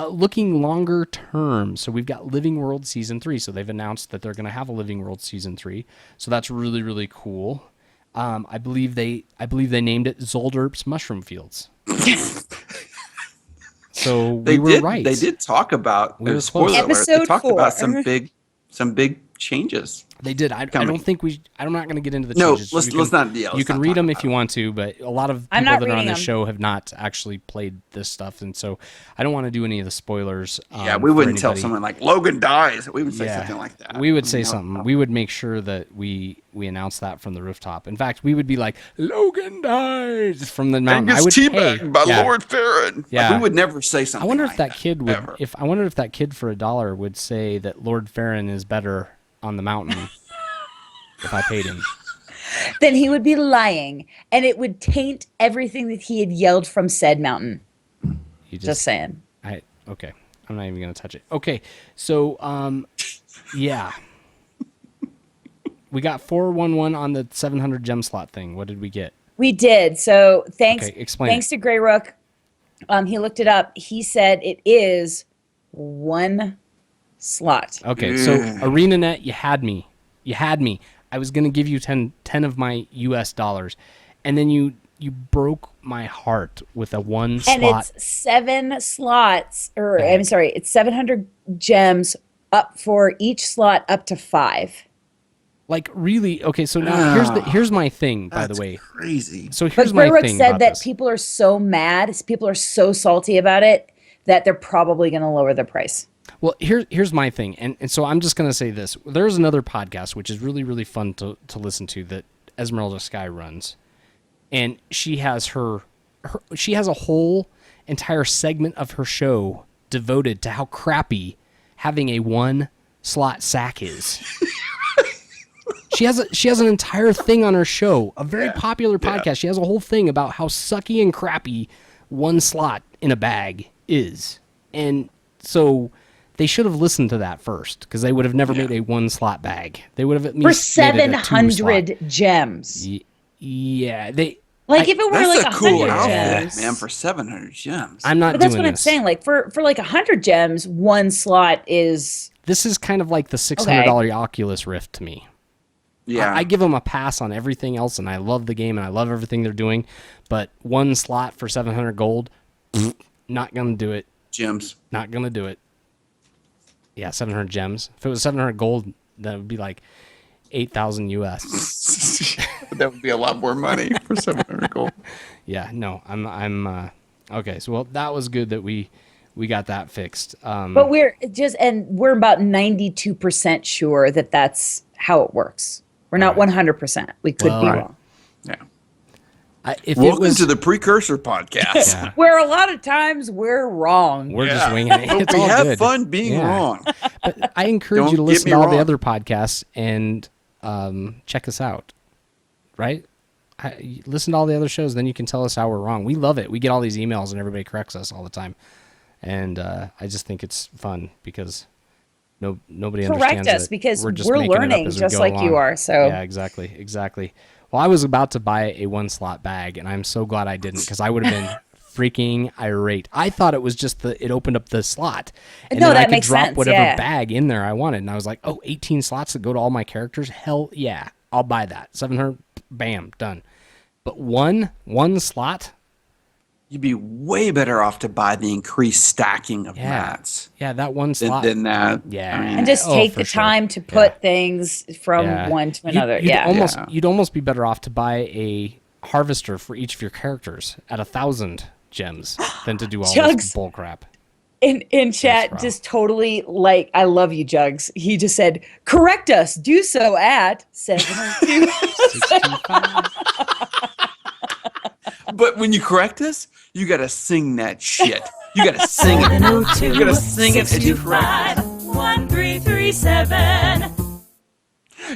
Looking longer term, so we've got Living World Season 3. So they've announced that they're going to have a Living World Season 3. So that's really, really cool. I believe they named it Zolderp's Mushroom Fields. So we were right. They did talk about We were spoiler close. alert. They Episode talked 4. about some big changes. They did. I coming. don't think I'm not going to get into the No, changes. let's not. Yeah, You let's can not read talk them about if you want to, but a lot of I'm people not that are on reading this them. show have not actually played this stuff, and so I don't want to do any of the spoilers. Yeah, we for wouldn't tell anybody. someone like Logan dies. We would say Yeah, something like that. we would say No, something. no. We would make sure that we announce that from the rooftop. In fact, we would be like, "Logan dies" from the mountain. I Angus would teabagged by yeah. Lord Farron. Yeah. Like, we would never say I something. wonder like if that kid would. ever. I wonder if that kid for $1 would say that Lord Farron is better on the mountain if I paid him. Then he would be lying, and it would taint everything that he had yelled from said mountain. You Just saying. Okay. I'm not even gonna touch it. Okay, so yeah, we got 411 on the 700 gem slot thing. What did we get? We did. So thanks. Okay, explain Thanks to Grey Rook. He looked it up. He said it is one slot. Okay, so ArenaNet, you had me. You had me. I was gonna give you 10 of my US dollars, and then you broke my heart with a one And slot. it's 7 slots, or Bag. I'm sorry, it's 700 gems up for each slot up to 5. Like really? Okay, so now here's my thing. By the That's way, crazy. so here's But my Grey Rook thing said about that this. people are so mad, people are so salty about it, that they're probably going to lower the price. Well, here's my thing, and so I'm just gonna say this. There's another podcast which is really, really fun to listen to that Esmeralda Sky runs, and she has she has a whole entire segment of her show devoted to how crappy having a one slot sack is. She has an entire thing on her show, a very popular podcast. She has a whole thing about how sucky and crappy one slot in a bag is, and so they should have listened to that first, because they would have never made a one slot bag. They would have at For least made it a 700 gems. Yeah, they. Like if it were That's like a cool 100 outfit, gems. man. For 700 gems. I'm not But that's doing what I'm this. saying. Like for like 100 gems, one slot is This is kind of like the $600 Oculus Rift to me. yeah. I give them a pass on everything else, and I love the game, and I love everything they're doing. But one slot for 700 gold, not gonna do it. gems. Not gonna do it. Yeah, 700 gems. If it was 700 gold, that would be like 8,000 US. That would be a lot more money for 700 gold. Yeah, no, I'm okay. So well, that was good that we got that fixed. but we're about 92% sure that that's how it works. We're not 100%. We could be Well, wrong. Yeah. If Welcome it was, to the Precursor Podcast. yeah, Where a lot of times we're wrong. we're just Yeah. winging it. It's we all have good. fun being Yeah. wrong. But I encourage you to Don't get listen me to all the wrong. other podcasts and check us out. Right? Listen to all the other shows, then you can tell us how we're wrong. We love it. We get all these emails and everybody corrects us all the time, and I just think it's fun because nobody Correct understands us it. because just we're making it up learning as we just go like you along. are, so- yeah, exactly. Well, I was about to buy a one slot bag, and I'm so glad I didn't, because I would have been freaking irate. I thought it was just it opened up the slot, and No, then I that could makes drop sense, whatever yeah. bag in there I wanted, and I was like, oh, 18 slots that go to all my characters? Hell yeah, I'll buy that. 700, bam, done. But one slot, You'd be way better off to buy the increased stacking of Yeah. mats Yeah, that one than, slot. than that. Yeah. I mean, And just take for the sure. time to Yeah. put things from one to another. You'd Yeah. almost Yeah. you'd almost be better off to buy a harvester for each of your characters at 1,000 gems than to do all this Jugs. bull crap. In chat, bro. just totally like, I love you, Jugs. He just said, correct us. Do so at 702. 65. but when you correct us, you gotta sing that shit. You gotta sing it. You gotta sing it as you correct us. 1337.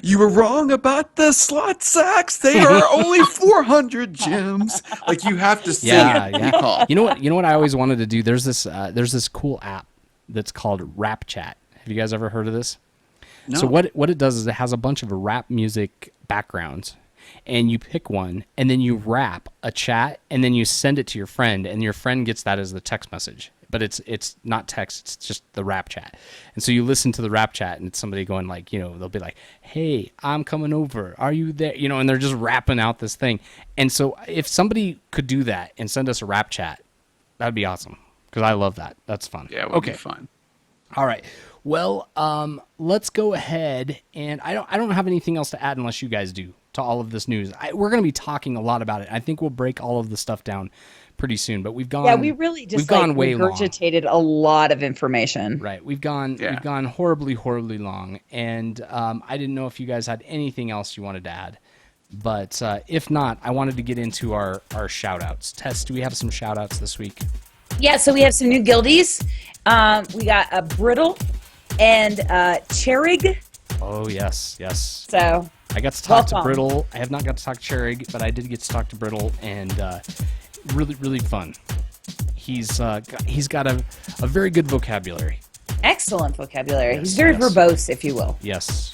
You were wrong about the slot sacks. They are only 400 gems. Like you have to sing Yeah, it. when you call. yeah. You know what I always wanted to do? There's this cool app that's called Rap Chat. Have you guys ever heard of this? No. So what it does is it has a bunch of rap music backgrounds, and you pick one, and then you rap a chat, and then you send it to your friend, and your friend gets that as the text message. But it's not text; it's just the rap chat. And so you listen to the rap chat, and it's somebody going like, they'll be like, "Hey, I'm coming over. Are you there?" And they're just rapping out this thing. And so if somebody could do that and send us a rap chat, that'd be awesome because I love that. That's fun. Yeah, it would be fun. All right. Well, let's go ahead, and I don't have anything else to add unless you guys do to all of this news. We're going to be talking a lot about it. I think we'll break all of the stuff down pretty soon, but we've gone. Yeah, we really just we've gone way long. regurgitated a lot of information. Right, we've gone horribly long, and I didn't know if you guys had anything else you wanted to add, but if not, I wanted to get into our shout outs. Tess, do we have some shout outs this week? Yeah, so we have some new guildies. We got a Brittle and Cherig. Oh yes. So I got to talk to welcome. Brittle. I have not got to talk to Cherig, but I did get to talk to Brittle, and really fun. He's got a very good vocabulary. excellent vocabulary. Yes, He's very yes. verbose, if you will. Yes.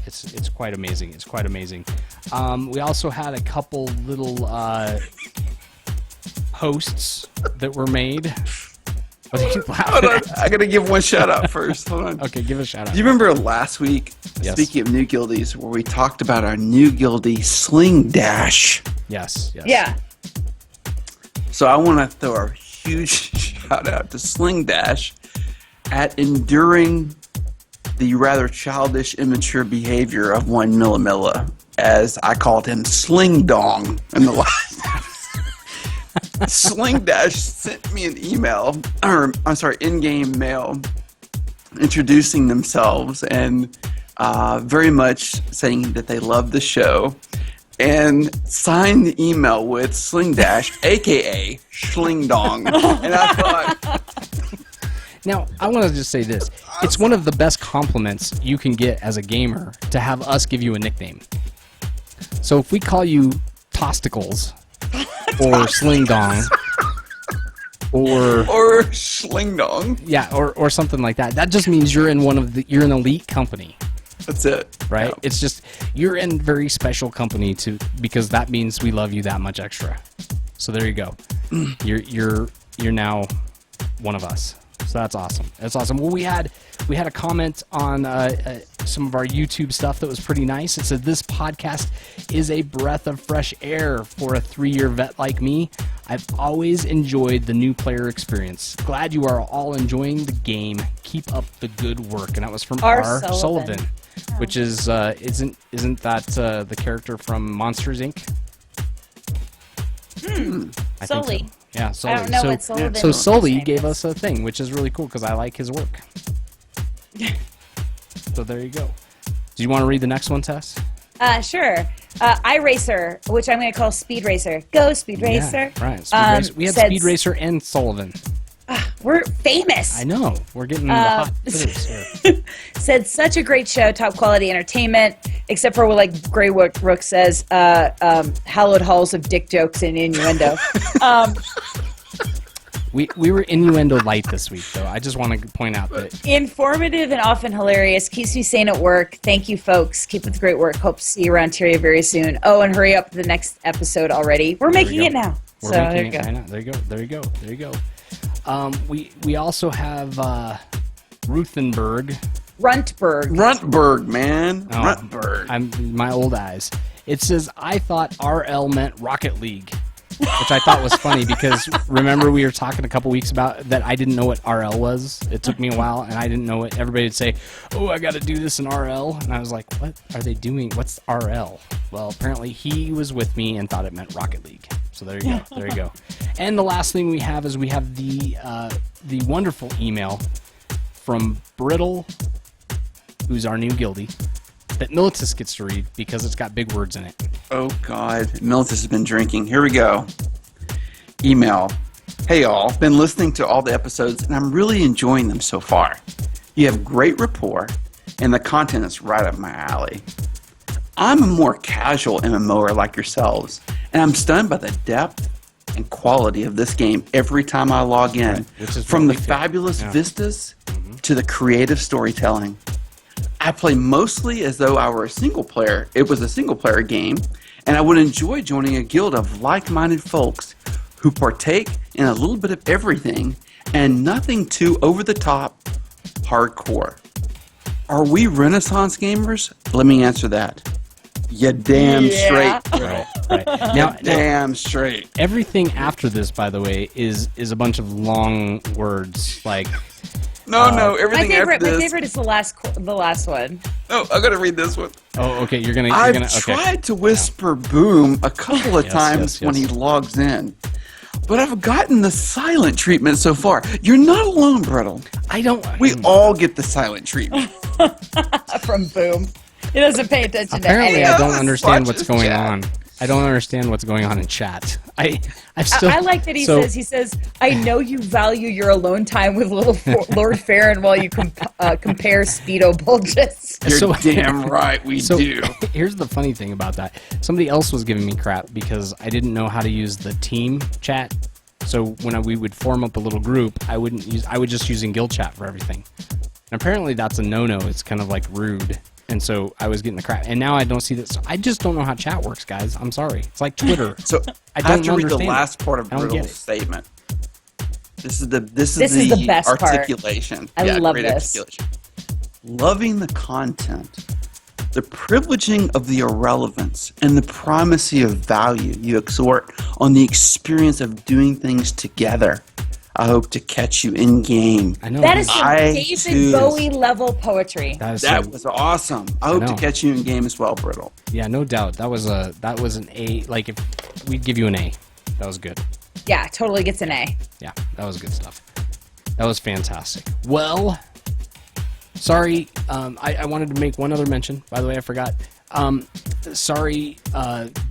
It's quite amazing. It's quite amazing. We also had a couple little posts that were made. What are you Hold laughing on. at? I gotta give one shout out first. Hold on. Okay, give a shout out. Do you remember last week, Yes. speaking of new guildies, where we talked about our new guildie Sling Dash? Yes. Yeah. So I want to throw a huge shout out to Sling Dash at enduring the rather childish, immature behavior of one Millimilla, as I called him Sling Dong in the last episode. Sling Dash sent me an email, or I'm sorry, in-game mail, introducing themselves and very much saying that they love the show, and signed the email with Sling Dash, aka Schling Dong. And I thought, Now, I want to just say this. It's one of the best compliments you can get as a gamer to have us give you a nickname. So if we call you Tosticles or Sling Dong or Schling Dong. or something like that, that just means you're in you're an elite company, That's it. right? Yeah. It's just you're in very special company because that means we love you that much extra. So there you go. You're now one of us. So that's awesome. That's awesome. Well, we had a comment on some of our YouTube stuff that was pretty nice. It said, "This podcast is a breath of fresh air for a 3-year vet like me. I've always enjoyed the new player experience. Glad you are all enjoying the game. Keep up the good work." And that was from R. R. Sullivan. Sullivan, which is isn't that the character from Monsters Inc? I think Sully. so. Yeah, Sully. I don't know so, what Sullivan so is. Sully gave us a thing, which is really cool because I like his work. So there you go. Do you want to read the next one, Tess? Sure. iRacer, which I'm going to call Speed Racer. Go, Speed Racer. Yeah, right. Speed Racer. We had said- Speed Racer and Sullivan. We're famous. I know. We're getting the hot hitters here. Said such a great show, top quality entertainment, except for what, like Grey Rook says, hallowed halls of dick jokes and innuendo. We were innuendo light this week, though. I just want to point out that Informative and often hilarious. Keeps me sane at work. Thank you, folks. Keep up the great work. Hope to see you around Tyria very soon. Oh, and hurry up to the next episode already. We're There we making go. it now. We're So there making you it. go. I know. There you go. There you go. There you go. We also have Ruthenberg. Runtberg. Runtberg, man. Oh, Runtberg. I'm my old eyes. It says, "I thought RL meant Rocket League." which I thought was funny because remember we were talking a couple weeks about that I didn't know what RL was. It took me a while, and I didn't know it. Everybody would say, "Oh, I got to do this in RL," and I was like, "What are they doing? What's RL?" Well, apparently he was with me and thought it meant Rocket League. So there you go. There you go. And the last thing we have is we have the wonderful email from Brittle, who's our new guildie, that Militus gets to read because it's got big words in it. Oh, God. Militus has been drinking. Here we go. Email. Hey, all. Been listening to all the episodes, and I'm really enjoying them so far. You have great rapport, and the content is right up my alley. I'm a more casual MMOer like yourselves, and I'm stunned by the depth and quality of this game every time I log in. Right. From the fabulous vistas to the creative storytelling. I play mostly as though I were a single player. It was a single player game, and I would enjoy joining a guild of like-minded folks who partake in a little bit of everything and nothing too over-the-top hardcore. Are we Renaissance gamers? Let me answer that. You damn straight. Right. Now, Damn straight. everything after this, by the way, is a bunch of long words like. No, everything My after this. favorite is the last one. No, I gotta read this one. Oh, okay. You're gonna. I've okay. tried to whisper Boom a couple of times when he yes. logs in, but I've gotten the silent treatment so far. You're not alone, Brittle. I don't. We all get the silent treatment. From Boom. He doesn't pay attention Apparently, to I anything. don't understand what's Watches going chat. on. I don't understand what's going on in chat. I still. I like that he says, I know you value your alone time with little Lord Farron while you compare Speedo bulges. You're So- damn right we do. Here's the funny thing about that. Somebody else was giving me crap because I didn't know how to use the team chat. So when we would form up a little group, I would just using guild chat for everything. And apparently that's a no-no. It's kind of like rude. And so I was getting the crap. And now I don't see this. I just don't know how chat works, guys. I'm sorry. It's like Twitter. So I don't have to read the understand last part of I don't get Brittle's it. statement. This is the the best part. articulation. I love great this. articulation. Loving the content, the privileging of the irrelevance, and the primacy of value you exhort on the experience of doing things together. I hope to catch you in game. I know. That is dude. some I David too. Bowie level poetry. That was awesome. I hope to know. catch you in game as well, Brittle. Yeah, no doubt. That was an A. Like if we'd give you an A. That was good. Yeah, totally gets an A. Yeah, that was good stuff. That was fantastic. Well, sorry, I wanted to make one other mention. By the way, I forgot. Sorry,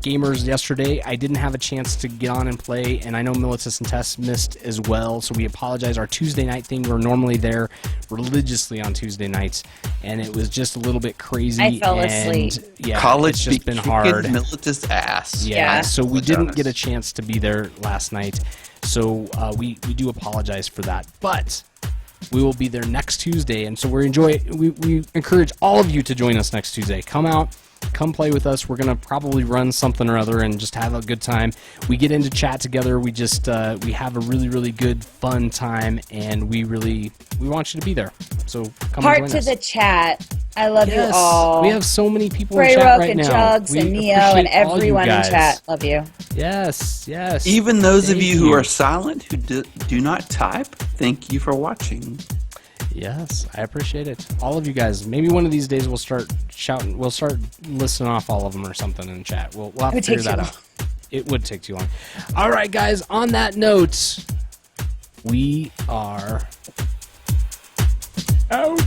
gamers, yesterday I didn't have a chance to get on and play, and I know Militus and Tess missed as well, so we apologize. Our Tuesday night thing, we're normally there religiously on Tuesday nights, and it was just a little bit crazy. I fell and, asleep. Yeah, College it's just be been kicking hard. Militus ass. Yeah, so we didn't Apologize. get a chance to be there last night. So we do apologize for that. But we will be there next Tuesday, and so we encourage all of you to join us next Tuesday. Come out, come play with us. We're gonna probably run something or other and just have a good time. We get into chat together. We just we have a really, really good fun time, and we want you to be there. So come Heart and join to us. the chat. I love Yes, you all. we have so many people in Ray chat Rook right and now. Jugs We and Neo and appreciate all you everyone in guys. chat. Love you. Yes. Even those of Thank you who you. are silent, who do not type, thank you for watching. Yes, I appreciate it. All of you guys. Maybe one of these days we'll start shouting. We'll start listing off all of them or something in chat. We'll have to would figure take that too out. It would take too long. All right, guys. On that note, we are out.